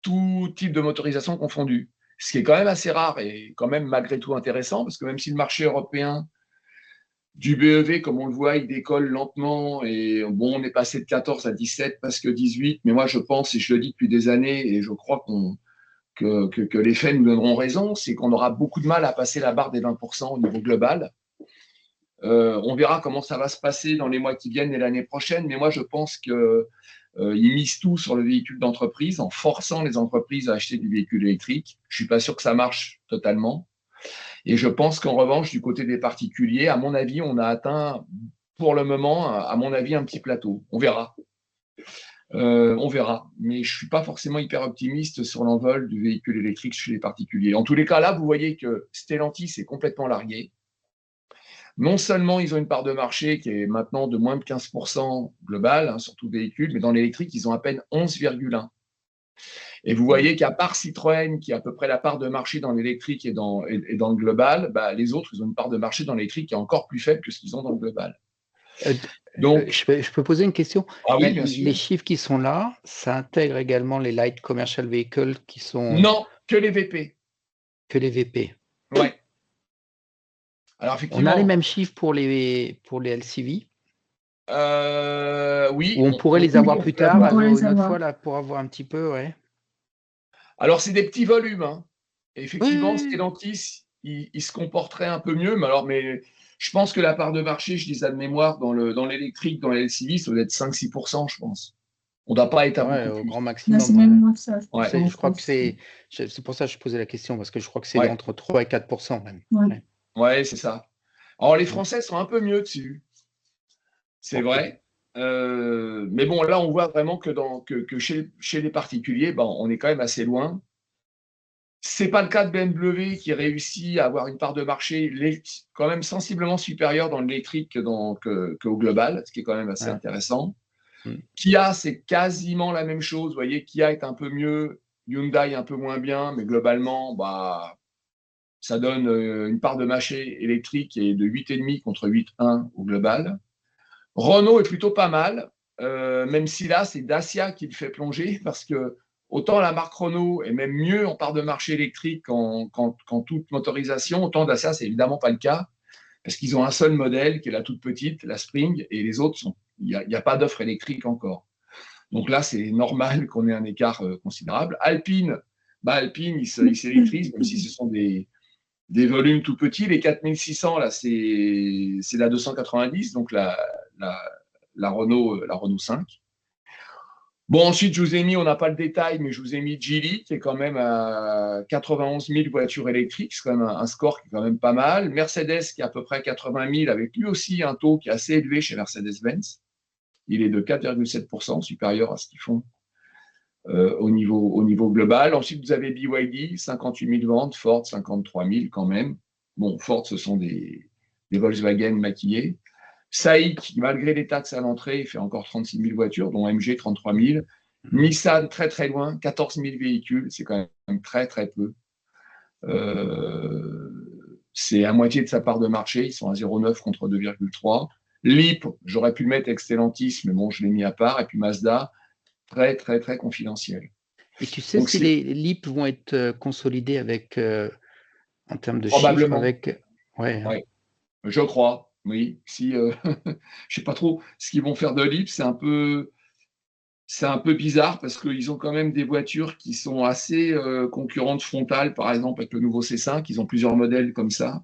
tout type de motorisation confondu. Ce qui est quand même assez rare et quand même malgré tout intéressant, parce que même si le marché européen du BEV, comme on le voit, il décolle lentement et bon, on est passé de 14 à 17, presque 18, mais moi je pense, et je le dis depuis des années, et je crois que les faits nous donneront raison, c'est qu'on aura beaucoup de mal à passer la barre des 20% au niveau global. On verra comment ça va se passer dans les mois qui viennent et l'année prochaine, mais moi je pense qu'ils misent tout sur le véhicule d'entreprise en forçant les entreprises à acheter du véhicule électrique. Je ne suis pas sûr que ça marche totalement. Et je pense qu'en revanche, du côté des particuliers, à mon avis, on a atteint pour le moment, à mon avis, un petit plateau. On verra. On verra. Mais je ne suis pas forcément hyper optimiste sur l'envol du véhicule électrique chez les particuliers. En tous les cas, là, vous voyez que Stellantis est complètement largué. Non seulement ils ont une part de marché qui est maintenant de moins de 15% global, hein, sur tout véhicule, mais dans l'électrique, ils ont à peine 11,1%. Et vous voyez qu'à part Citroën, qui a à peu près la part de marché dans l'électrique et dans le global, les autres, ils ont une part de marché dans l'électrique qui est encore plus faible que ce qu'ils ont dans le global. Donc, je peux poser une question? Ah oui, bien sûr. Les chiffres qui sont là, ça intègre également les light commercial vehicles qui sont... Non, que les VP. Que les VP. Ouais. Alors, effectivement. On a les mêmes chiffres pour les LCV? Oui. Ou on pourrait les avoir plus tard, une autre fois, là, pour avoir un petit peu, ouais. Alors, c'est des petits volumes, hein. Et effectivement, Oui. Stellantis, il se comporterait un peu mieux, mais je pense que la part de marché, je dis ça de mémoire, dans l'électrique, dans les LCV, ça doit être 5-6%, je pense. On ne doit pas être à beaucoup Au plus. grand Là, maximum. c'est même moins que ça. Ouais. Je crois que c'est pour ça que je posais la question, parce que je crois que c'est Ouais. entre 3 et 4% même. Ouais. Ouais, c'est ça. Alors, les Français sont un peu mieux dessus. C'est vrai. Mais bon, là, on voit vraiment que chez les particuliers, on est quand même assez loin. C'est pas le cas de BMW qui réussit à avoir une part de marché quand même sensiblement supérieure dans l'électrique qu'au global, ce qui est quand même assez intéressant. Kia, c'est quasiment la même chose. Vous voyez, Kia est un peu mieux, Hyundai un peu moins bien, mais globalement, Ça donne une part de marché électrique et de 8,5 contre 8,1 au global. Renault est plutôt pas mal, même si là, c'est Dacia qui le fait plonger, parce que autant la marque Renault est même mieux en part de marché électrique qu'en toute motorisation, autant Dacia, c'est évidemment pas le cas, parce qu'ils ont un seul modèle qui est la toute petite, la Spring, et les autres, il n'y a pas d'offre électrique encore. Donc là, c'est normal qu'on ait un écart considérable. Alpine, Alpine, ils s'électrisent, même si ce sont des volumes tout petits. Les 4600, là, c'est la 290, donc la Renault 5. Bon, ensuite, je vous ai mis, on n'a pas le détail, mais je vous ai mis Geely, qui est quand même à 91 000 voitures électriques. C'est quand même un score qui est quand même pas mal. Mercedes, qui est à peu près 80 000, avec lui aussi un taux qui est assez élevé chez Mercedes-Benz. Il est de 4,7%, supérieur à ce qu'ils font au niveau global. Ensuite, vous avez BYD, 58 000 ventes, Ford, 53 000 quand même. Bon, Ford, ce sont des Volkswagen maquillés. SAIC, malgré les taxes à l'entrée, fait encore 36 000 voitures, dont MG, 33 000. Nissan, très très loin, 14 000 véhicules, c'est quand même très très peu. C'est à moitié de sa part de marché, ils sont à 0,9 contre 2,3. LIP, j'aurais pu le mettre avec Stellantis, mais bon, je l'ai mis à part. Et puis Mazda, très très très confidentiel. Et tu sais si les LIP vont être consolidés avec, en termes de chiffres, probablement avec... Ouais. Ouais. Je crois, oui. Si, je sais pas trop ce qu'ils vont faire de LIP, c'est un peu bizarre parce qu'ils ont quand même des voitures qui sont assez concurrentes frontales, par exemple avec le nouveau C5, ils ont plusieurs modèles comme ça.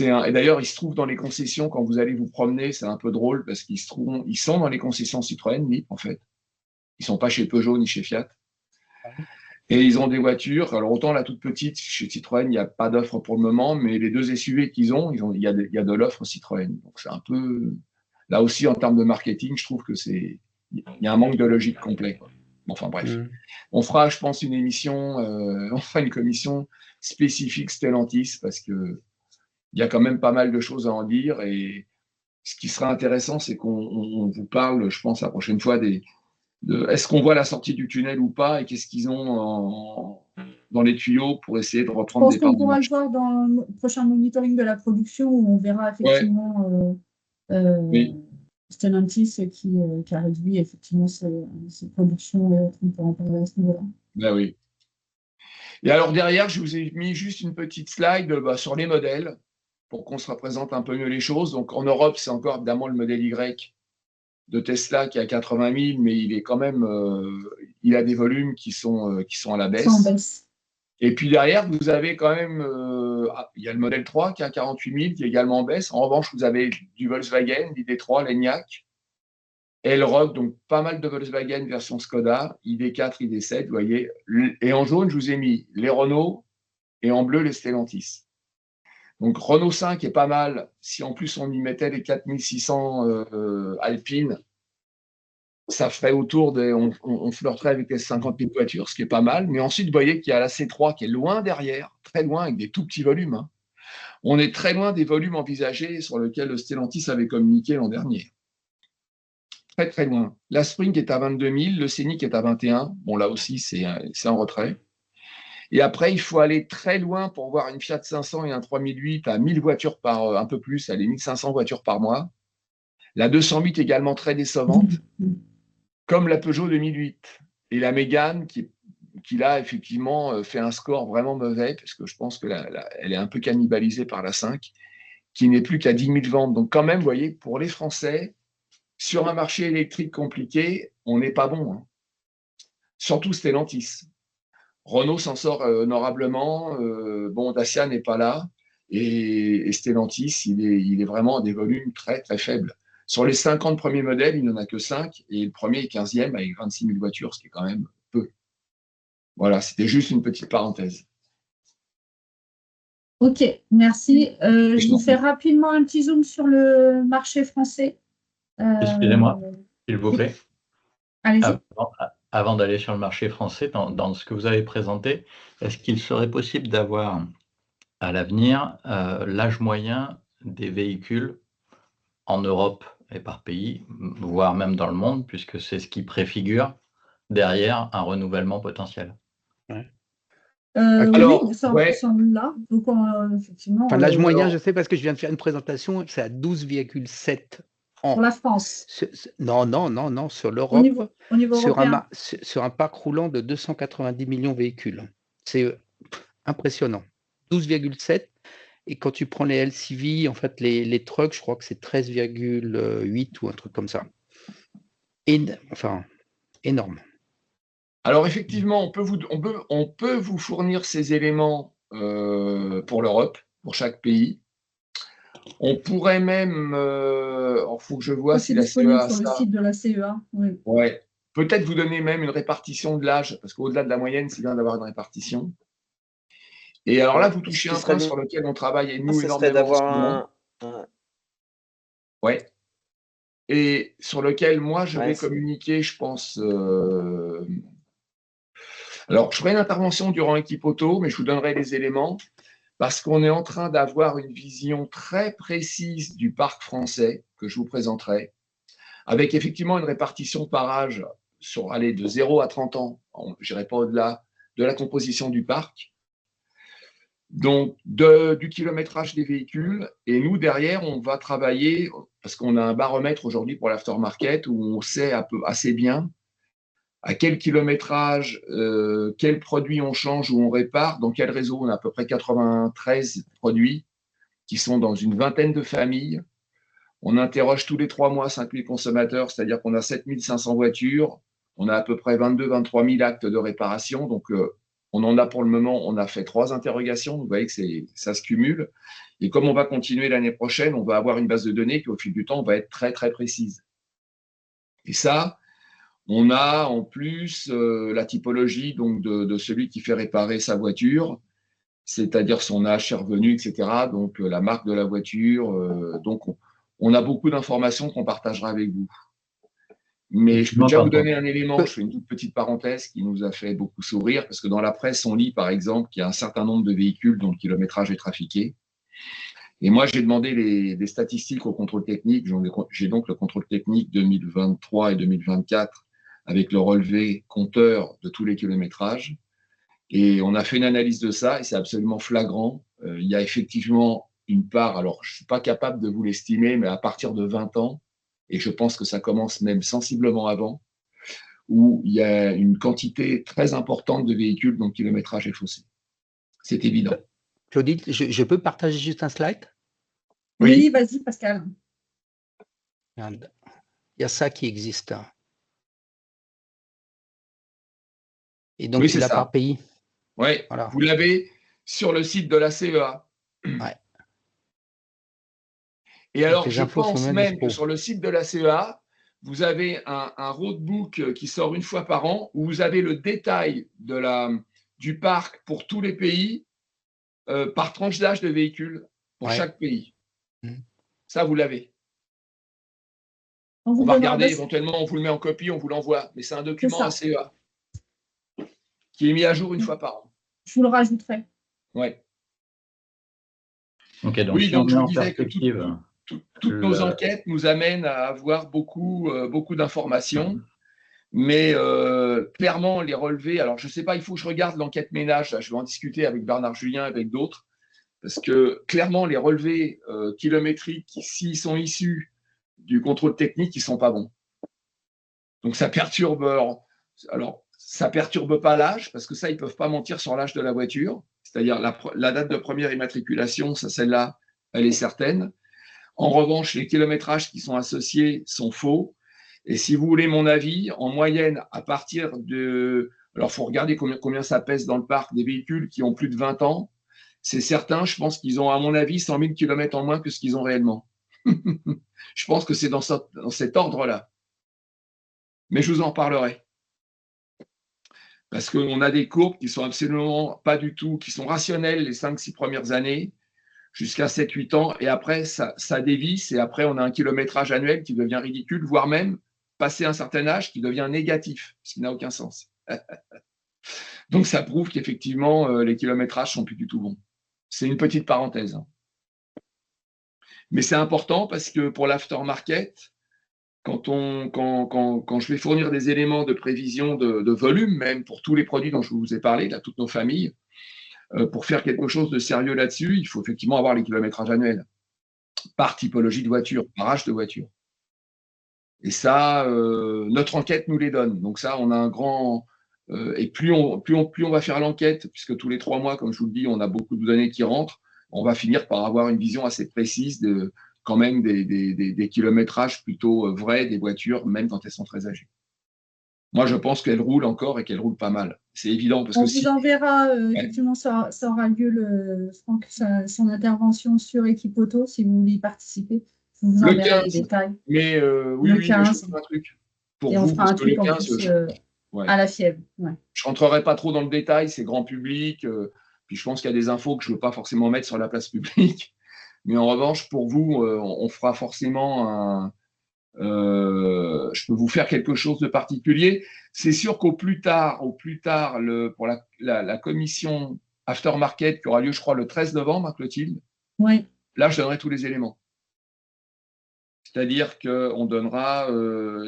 Et d'ailleurs, ils se trouvent dans les concessions quand vous allez vous promener, c'est un peu drôle parce ils sont dans les concessions Citroën, LIP en fait. Ils sont pas chez Peugeot ni chez Fiat. Et ils ont des voitures. Alors, autant la toute petite, chez Citroën, il n'y a pas d'offre pour le moment, mais les deux SUV qu'ils ont, il y a de l'offre Citroën. Donc, c'est un peu. Là aussi, en termes de marketing, je trouve que il y a un manque de logique complet, quoi. Enfin, bref. On fera, je pense, une émission, on fera une commission spécifique Stellantis parce qu'il y a quand même pas mal de choses à en dire. Et ce qui sera intéressant, c'est qu'on vous parle, je pense, la prochaine fois est-ce qu'on voit la sortie du tunnel ou pas et qu'est-ce qu'ils ont dans les tuyaux pour essayer de Je reprendre pense des parts qu'on de pourra le marché. voir dans le prochain monitoring de la production où on verra Ouais, effectivement oui, Stellantis qui a réduit effectivement ses productions. On pourra en parler à ce niveau-là. ben oui. Et alors derrière, je vous ai mis juste une petite slide sur les modèles pour qu'on se représente un peu mieux les choses. Donc en Europe, c'est encore évidemment le modèle Y de Tesla qui est à 80 000, mais il est quand même, il a des volumes qui sont à la C'est en baisse. baisse. Et puis derrière, vous avez quand même, il y a le modèle 3 qui est à 48 000, qui est également en baisse. En revanche, vous avez du Volkswagen, l'ID3, l'Enyaq, Elrock, donc pas mal de Volkswagen version Skoda, ID4, ID7, vous voyez. Et en jaune, je vous ai mis les Renault et en bleu, les Stellantis. Donc Renault 5 est pas mal. Si en plus on y mettait les 4600 Alpine, ça ferait autour des. On flirterait avec les 50 000 voitures, ce qui est pas mal. Mais ensuite, vous voyez qu'il y a la C3 qui est loin derrière, très loin, avec des tout petits volumes. Hein. On est très loin des volumes envisagés sur lesquels le Stellantis avait communiqué l'an dernier. Très, très loin. La Spring est à 22 000, le Scénic est à 21. Bon, là aussi, c'est en retrait. Et après, il faut aller très loin pour voir une Fiat 500 et un 3008 à 1000 voitures un peu plus, à les 1500 voitures par mois. La 208 également très décevante, comme la Peugeot 2008. Et la Mégane qui là, effectivement, fait un score vraiment mauvais, parce que je pense qu'elle est un peu cannibalisée par la 5, qui n'est plus qu'à 10 000 ventes. Donc quand même, vous voyez, pour les Français, sur un marché électrique compliqué, on n'est pas bon. Hein. Surtout Stellantis. Renault s'en sort honorablement. Bon, Dacia n'est pas là. Et Stellantis, il est vraiment à des volumes très, très faibles. Sur les 50 premiers modèles, il n'en a que 5. Et le premier est 15e avec 26 000 voitures, ce qui est quand même peu. Voilà, c'était juste une petite parenthèse. Ok, merci. Je vous fais rapidement un petit zoom sur le marché français. Excusez-moi, s'il vous plaît. Allez-y. Avant d'aller sur le marché français, dans ce que vous avez présenté, est-ce qu'il serait possible d'avoir à l'avenir l'âge moyen des véhicules en Europe et par pays, voire même dans le monde, puisque c'est ce qui préfigure derrière un renouvellement potentiel? Alors, oui, ça ouais, ressemble là. Donc, effectivement, Enfin, l'âge moyen, alors, je sais parce que je viens de faire une présentation, c'est à 12,7 pour ans. la France, Non, non, non, non, sur au l'Europe, niveau européen. sur un parc roulant de 290 millions de véhicules. C'est impressionnant. 12,7. Et quand tu prends les LCV, en fait, les trucks, je crois que c'est 13,8 ou un truc comme ça. Enfin, énorme. alors effectivement, on peut vous fournir ces éléments pour l'Europe, pour chaque pays. On pourrait même, il faut que je vois Ça, si c'est la disponible CEA a sur le ça. site de la CEA. Oui. Ouais. Peut-être vous donner même une répartition de l'âge, parce qu'au-delà de la moyenne, c'est bien d'avoir une répartition. Et alors là, Ouais. vous Ce touchez qui un serait point bien, sur lequel on travaille, et nous, ce serait énormément en ce moment. d'avoir Ouais. Et sur lequel, moi, je ouais, vais communiquer, je pense. Alors, je ferai une intervention durant Équipe Auto, mais je vous donnerai les éléments, parce qu'on est en train d'avoir une vision très précise du parc français, que je vous présenterai, avec effectivement une répartition par âge sur, allez, de 0 à 30 ans, je n'irai pas au-delà, de la composition du parc. Donc, du kilométrage des véhicules. Et nous, derrière, on va travailler, parce qu'on a un baromètre aujourd'hui pour l'aftermarket, où on sait assez bien à quel kilométrage, quels produits on change ou on répare, dans quel réseau. On a à peu près 93 produits qui sont dans une vingtaine de familles. On interroge tous les 3 mois 5000 consommateurs, c'est-à-dire qu'on a 7500 voitures. On a à peu près 23 000 actes de réparation. Donc, on en a pour le moment, on a fait 3 interrogations. Vous voyez que ça se cumule. Et comme on va continuer l'année prochaine, on va avoir une base de données qui, au fil du temps, va être très, très précise. Et ça, on a en plus la typologie donc, de celui qui fait réparer sa voiture, c'est-à-dire son âge, ses revenus, etc. Donc, la marque de la voiture. Donc, on a beaucoup d'informations qu'on partagera avec vous. Mais je peux déjà vous donner un élément, je fais une toute petite parenthèse qui nous a fait beaucoup sourire, parce que dans la presse, on lit par exemple qu'il y a un certain nombre de véhicules dont le kilométrage est trafiqué. Et moi, j'ai demandé des statistiques au contrôle technique. J'ai donc le contrôle technique 2023 et 2024 avec le relevé compteur de tous les kilométrages. Et on a fait une analyse de ça et c'est absolument flagrant. Il y a effectivement une part, alors je ne suis pas capable de vous l'estimer, mais à partir de 20 ans, et je pense que ça commence même sensiblement avant, où il y a une quantité très importante de véhicules dont le kilométrage est faussé. C'est évident. Claudie, je peux partager juste un slide? Oui, vas-y, Pascal. Il y a ça qui existe. Et donc, oui, tu l'as par pays. Oui, voilà. Vous l'avez sur le site de la CEA. Ouais. Et alors, je pense même que sur le site de la CEA, vous avez un roadbook qui sort une fois par an où vous avez le détail du parc pour tous les pays par tranche d'âge de véhicules pour chaque pays. Ça, vous l'avez. On va regarder, éventuellement, on vous le met en copie, on vous l'envoie. Mais c'est un document à CEA qui est mis à jour une fois par an. Je vous le rajouterai. Ouais. Okay, donc oui, si donc je vous disais que toutes nos enquêtes nous amènent à avoir beaucoup d'informations. Mais clairement, les relevés, alors je ne sais pas, il faut que je regarde l'enquête ménage, là, je vais en discuter avec Bernard Julien, avec d'autres, parce que clairement, les relevés kilométriques, s'ils sont issus du contrôle technique, ils ne sont pas bons. Donc ça perturbe, alors ça perturbe pas l'âge, parce que ça, ils ne peuvent pas mentir sur l'âge de la voiture, c'est-à-dire la date de première immatriculation, ça, celle-là, elle est certaine. En revanche, les kilométrages qui sont associés sont faux. Et si vous voulez mon avis, en moyenne, à partir de… Alors, il faut regarder combien ça pèse dans le parc des véhicules qui ont plus de 20 ans. C'est certain, je pense qu'ils ont, à mon avis, 100 000 km en moins que ce qu'ils ont réellement. Je pense que c'est dans cet ordre-là. Mais je vous en parlerai. Parce qu'on a des courbes qui sont absolument pas du tout, qui sont rationnelles les 5-6 premières années, jusqu'à 7-8 ans, et après, ça dévisse, et après, on a un kilométrage annuel qui devient ridicule, voire même, passé un certain âge, qui devient négatif, ce qui n'a aucun sens. Donc, ça prouve qu'effectivement, les kilométrages sont plus du tout bons. C'est une petite parenthèse. Mais c'est important parce que pour l'aftermarket, quand je vais fournir des éléments de prévision de volume, même pour tous les produits dont je vous ai parlé, là, toutes nos familles, Pour faire quelque chose de sérieux là-dessus, il faut effectivement avoir les kilométrages annuels, par typologie de voiture, par âge de voiture. Et ça, notre enquête nous les donne. Donc ça, on a un grand... et plus on va faire l'enquête, puisque tous les 3 mois, comme je vous le dis, on a beaucoup de données qui rentrent, on va finir par avoir une vision assez précise quand même des kilométrages plutôt vrais des voitures, même quand elles sont très âgées. Moi, je pense qu'elles roulent encore et qu'elles roulent pas mal. C'est évident. Parce On que vous si... enverra, Ouais. effectivement, ça aura lieu, Franck, son intervention sur Equipoto, si vous voulez y participer. Je vous Le enverrai les 15. détails. Mais oui, Le mais je 15. ferai un truc pour Et on vous, fera parce un que le truc en 15, plus ouais. à la fièvre. Ouais. Je rentrerai pas trop dans le détail, c'est grand public. Puis je pense qu'il y a des infos que je ne veux pas forcément mettre sur la place publique. Mais en revanche, pour vous, on fera forcément je peux vous faire quelque chose de particulier. C'est sûr qu'au plus tard, pour la commission aftermarket qui aura lieu, je crois, le 13 novembre, Clotilde, Oui. là, je donnerai tous les éléments. C'est-à-dire qu'on donnera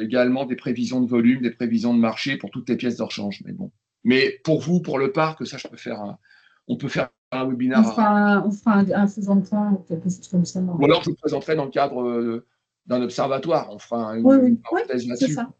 également des prévisions de volume, des prévisions de marché pour toutes les pièces de rechange. Mais bon. Mais pour vous, pour le parc, ça, on peut faire un webinaire. On fera un faisant de point ou quelque chose comme ça. Ou alors, je vous présenterai dans le cadre d'un observatoire. On fera une parenthèse là-dessus. C'est ça.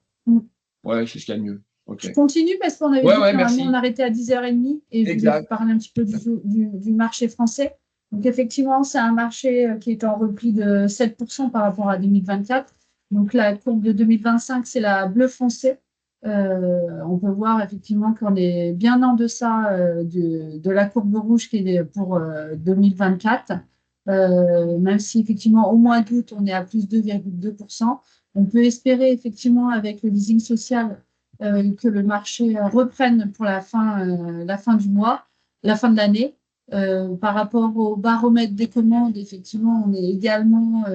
Ouais, c'est ce qu'il y a de mieux. Okay. Je continue parce qu'on avait dit que normalement on arrêtait à 10h30 et je voulais vous parler un petit peu du marché français. Donc effectivement, c'est un marché qui est en repli de 7% par rapport à 2024. Donc la courbe de 2025, c'est la bleu foncé. On peut voir effectivement qu'on est bien en deçà de la courbe rouge qui est pour 2024. Même si effectivement au mois d'août, on est à plus 2,2%. On peut espérer effectivement avec le leasing social que le marché reprenne pour la fin du mois, la fin de l'année. Par rapport au baromètre des commandes, effectivement, on est également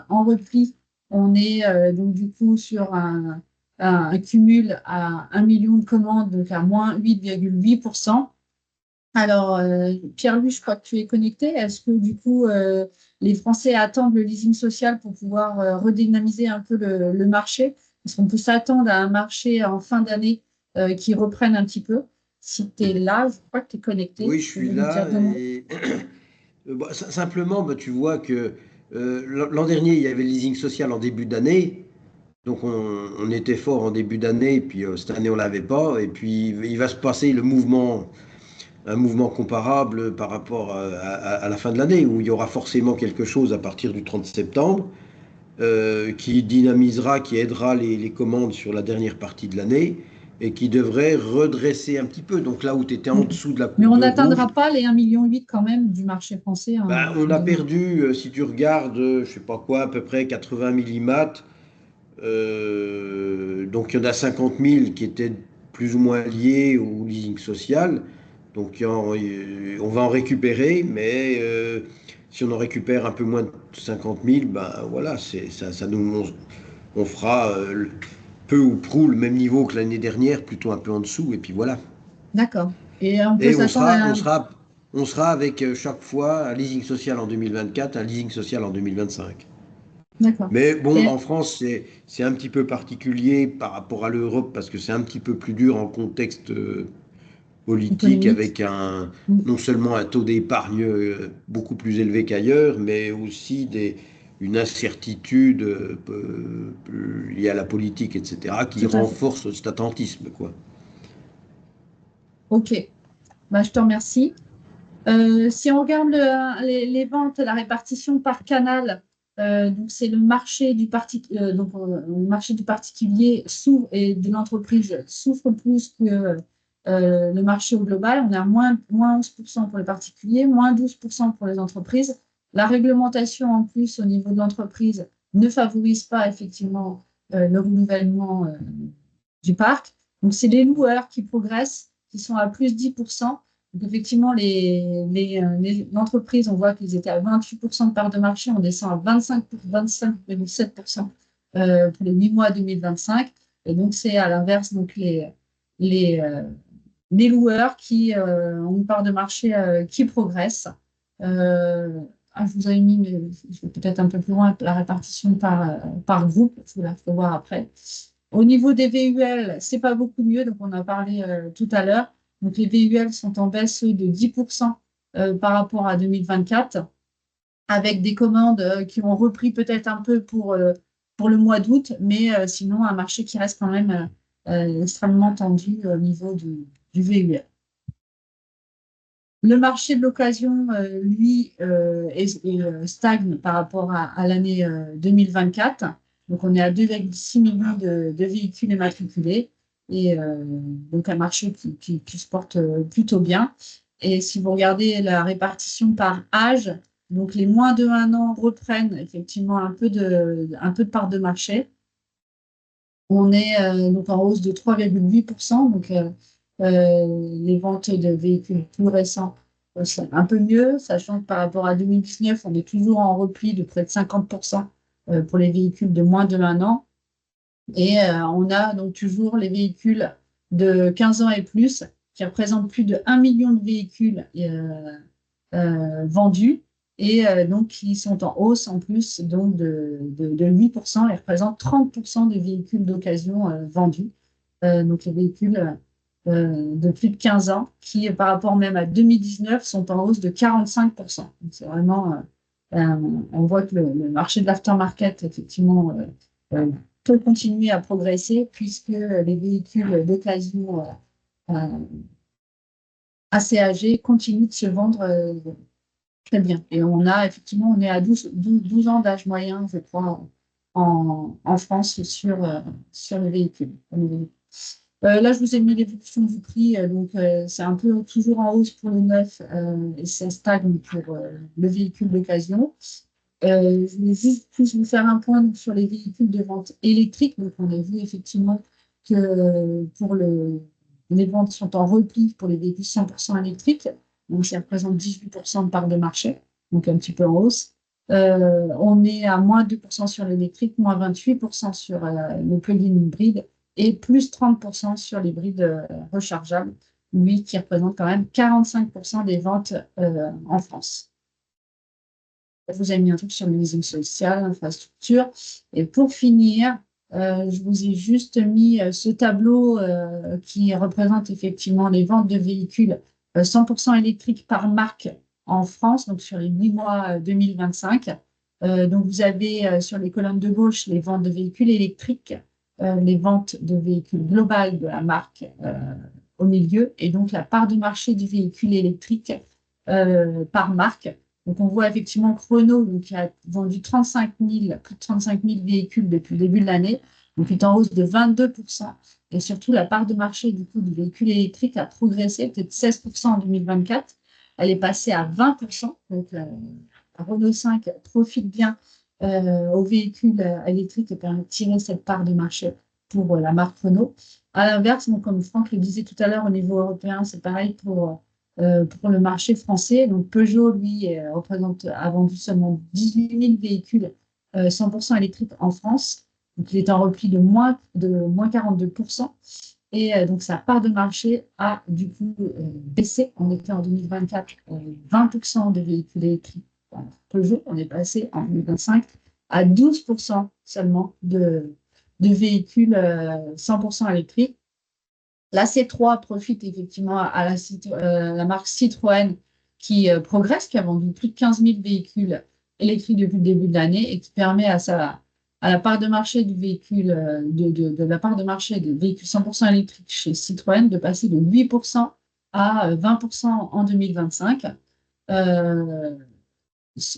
en repli. On est donc du coup sur un cumul à 1 million de commandes, donc à moins 8,8%. Alors, Pierre-Louis, je crois que tu es connecté. Est-ce que du coup, les Français attendent le leasing social pour pouvoir redynamiser un peu le marché? Est-ce qu'on peut s'attendre à un marché en fin d'année qui reprenne un petit peu? Si tu es là, je crois que tu es connecté. Oui, je suis là. Et... simplement, tu vois que l'an dernier, il y avait le leasing social en début d'année. Donc, on était fort en début d'année. Puis cette année, on ne l'avait pas. Et puis, il va se passer un mouvement comparable par rapport à la fin de l'année, où il y aura forcément quelque chose à partir du 30 septembre qui dynamisera, qui aidera les commandes sur la dernière partie de l'année et qui devrait redresser un petit peu. Donc là où tu étais en dessous de la courbe mais on n'atteindra pas les 1,8 million quand même du marché français. Hein, on a perdu, si tu regardes, je ne sais pas quoi, à peu près 80 mm. Donc il y en a 50 000 qui étaient plus ou moins liés au leasing social. Donc on va en récupérer, mais si on en récupère un peu moins de 50 000, ben voilà, on fera peu ou prou le même niveau que l'année dernière, plutôt un peu en dessous, et puis voilà. D'accord. Et on sera avec chaque fois un leasing social en 2024, un leasing social en 2025. D'accord. Mais bon, en France, c'est un petit peu particulier par rapport à l'Europe, parce que c'est un petit peu plus dur en contexte politique, avec non seulement un taux d'épargne beaucoup plus élevé qu'ailleurs, mais aussi une incertitude liée à la politique, etc., qui renforce cet attentisme, quoi. Ok, je te remercie. Si on regarde les ventes, la répartition par canal, donc c'est le marché du le marché du particulier et de l'entreprise souffre plus que le marché au global. On est à moins 11% pour les particuliers, moins 12% pour les entreprises. La réglementation en plus au niveau de l'entreprise ne favorise pas effectivement le renouvellement du parc. Donc c'est les loueurs qui progressent, qui sont à plus 10%. Donc effectivement, les entreprises, on voit qu'ils étaient à 28% de part de marché, on descend à 25,7% pour les 8 mois 2025. Et donc c'est à l'inverse, donc les loueurs qui ont une part de marché qui progresse. Je vous avais mis, mais je vais peut-être un peu plus loin, la répartition par groupe, il faut la voir après. Au niveau des VUL, c'est pas beaucoup mieux, donc on a parlé tout à l'heure. Donc, les VUL sont en baisse de 10% par rapport à 2024, avec des commandes qui ont repris peut-être un peu pour le mois d'août, mais sinon, un marché qui reste quand même extrêmement tendu au niveau du VUL. Le marché de l'occasion, lui, stagne par rapport à l'année 2024. Donc, on est à 2,6 millions de véhicules immatriculés et donc un marché qui se porte plutôt bien. Et si vous regardez la répartition par âge, donc les moins de 1 an reprennent effectivement un peu de part de marché. On est donc en hausse de 3,8%. Donc, les ventes de véhicules plus récents, c'est un peu mieux, sachant que par rapport à 2019, on est toujours en repli de près de 50% pour les véhicules de moins de 1 an. Et on a donc toujours les véhicules de 15 ans et plus, qui représentent plus de 1 million de véhicules vendus, et donc qui sont en hausse en plus donc de 8% et représentent 30% des véhicules d'occasion vendus. Donc les véhicules de plus de 15 ans qui, par rapport même à 2019, sont en hausse de 45%. Donc c'est vraiment, on voit que le marché de l'aftermarket, effectivement, peut continuer à progresser puisque les véhicules d'occasion assez âgés continuent de se vendre très bien. Et on est à 12 ans d'âge moyen, je crois, en France sur les véhicules. Là, je vous ai mis l'évolution du prix, donc c'est un peu toujours en hausse pour le neuf et ça stagne pour le véhicule d'occasion. Je voulais juste plus vous faire un point donc, sur les véhicules de vente électrique. Donc, on a vu effectivement que pour les ventes sont en repli pour les véhicules 100% électriques. Donc, ça représente 18% de part de marché, donc un petit peu en hausse. On est à moins 2% sur l'électrique, moins 28% sur le plug-in hybride et plus 30% sur l'hybride rechargeable, lui qui représente quand même 45% des ventes en France. Je vous ai mis un truc sur le leasing social, l'infrastructure. Et pour finir, je vous ai juste mis ce tableau qui représente effectivement les ventes de véhicules 100% électriques par marque en France, donc sur les 8 mois 2025. Donc vous avez sur les colonnes de gauche les ventes de véhicules électriques, les ventes de véhicules globales de la marque au milieu, et donc la part de marché du véhicule électrique par marque. Donc, on voit effectivement que Renault, donc, qui a vendu plus de 35 000 véhicules depuis le début de l'année, donc est en hausse de 22%. Et surtout, la part de marché du coup du véhicule électrique a progressé, peut-être 16% en 2024. Elle est passée à 20%. Donc, la Renault 5 profite bien aux véhicules électriques et permet de tirer cette part de marché pour la marque Renault. À l'inverse, donc, comme Franck le disait tout à l'heure, au niveau européen, c'est pareil pour le marché français. Donc Peugeot, lui, a vendu seulement 18 000 véhicules 100% électriques en France. Donc il est en repli de moins 42%. Et donc sa part de marché a du coup baissé. On était en 2024 20% de véhicules électriques Peugeot. On est passé en 2025 à 12% seulement de véhicules 100% électriques. La C3 profite effectivement à la marque Citroën qui progresse, qui a vendu plus de 15 000 véhicules électriques depuis le début de l'année et qui permet à la part de marché du véhicule, de la part de marché des véhicules 100% électriques chez Citroën de passer de 8% à 20% en 2025.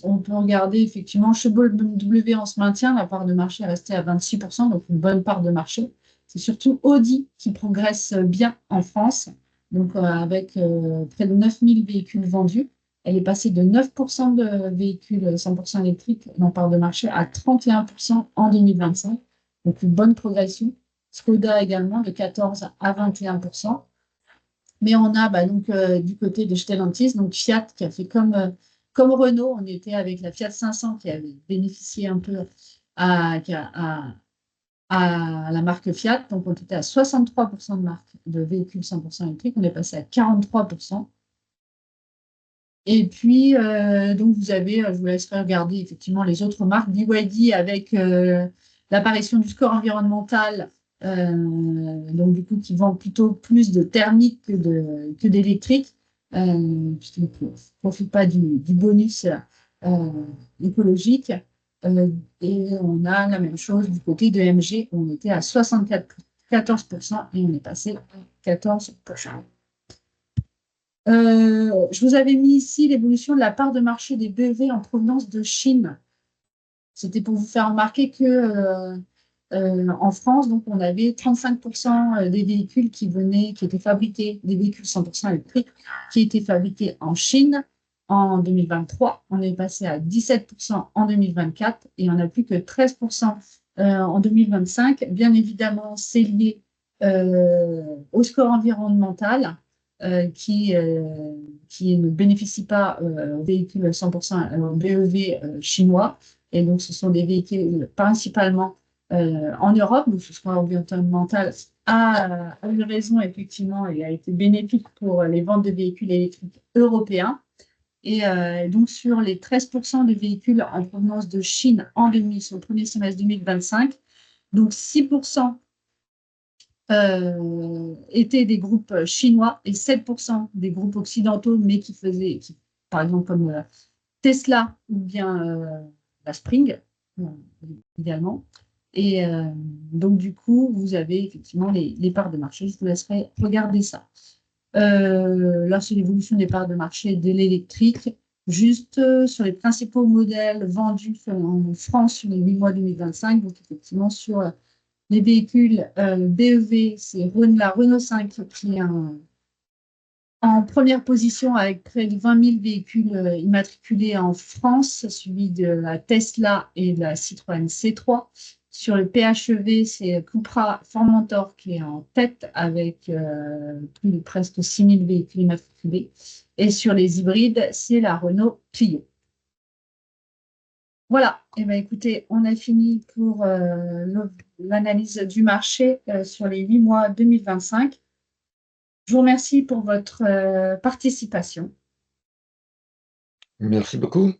On peut regarder effectivement chez BMW, on se maintient, la part de marché est restée à 26%, donc une bonne part de marché. C'est surtout Audi qui progresse bien en France, donc avec près de 9 000 véhicules vendus. Elle est passée de 9% de véhicules 100% électriques dans part de marché à 31% en 2025. Donc une bonne progression. Skoda également de 14 à 21%. Mais on a donc du côté de Stellantis, donc Fiat qui a fait comme Renault, on était avec la Fiat 500 qui avait bénéficié un peu à la marque Fiat. Donc, on était à 63% de véhicules 100% électriques. On est passé à 43%. Et puis, donc, vous avez, je vous laisserai regarder effectivement les autres marques. BYD avec l'apparition du score environnemental donc du coup qui vend plutôt plus de thermique que d'électrique, puisqu'il ne profite pas du bonus écologique. Et on a la même chose du côté de MG, on était à 14% et on est passé à 14%. Je vous avais mis ici l'évolution de la part de marché des BEV en provenance de Chine. C'était pour vous faire remarquer que en France, donc, on avait 35% des véhicules qui étaient fabriqués, des véhicules 100% électriques, qui étaient fabriqués en Chine en 2023. On est passé à 17% en 2024 et on n'a plus que 13% en 2025. Bien évidemment, c'est lié au score environnemental qui ne bénéficie pas aux véhicules 100% BEV chinois. Et donc, ce sont des véhicules principalement en Europe. Donc, ce score environnemental a une raison, effectivement, et a été bénéfique pour les ventes de véhicules électriques européens. Et donc, sur les 13% de véhicules en provenance de Chine sur le premier semestre 2025, donc 6% étaient des groupes chinois et 7% des groupes occidentaux, mais par exemple, comme Tesla ou bien la Spring, également. Et donc, du coup, vous avez effectivement les parts de marché. Je vous laisserai regarder ça. Là, c'est l'évolution des parts de marché de l'électrique. Juste sur les principaux modèles vendus en France sur les 8 mois 2025. Donc, effectivement, sur les véhicules BEV, c'est la Renault 5 qui est en première position avec près de 20 000 véhicules immatriculés en France, suivi de la Tesla et de la Citroën C3. Sur le PHEV, c'est Cupra Formentor qui est en tête avec plus de presque 6 000 véhicules immatriculés. Et sur les hybrides, c'est la Renault Clio. Voilà, et bien, écoutez, on a fini pour l'analyse du marché sur les 8 mois 2025. Je vous remercie pour votre participation. Merci beaucoup.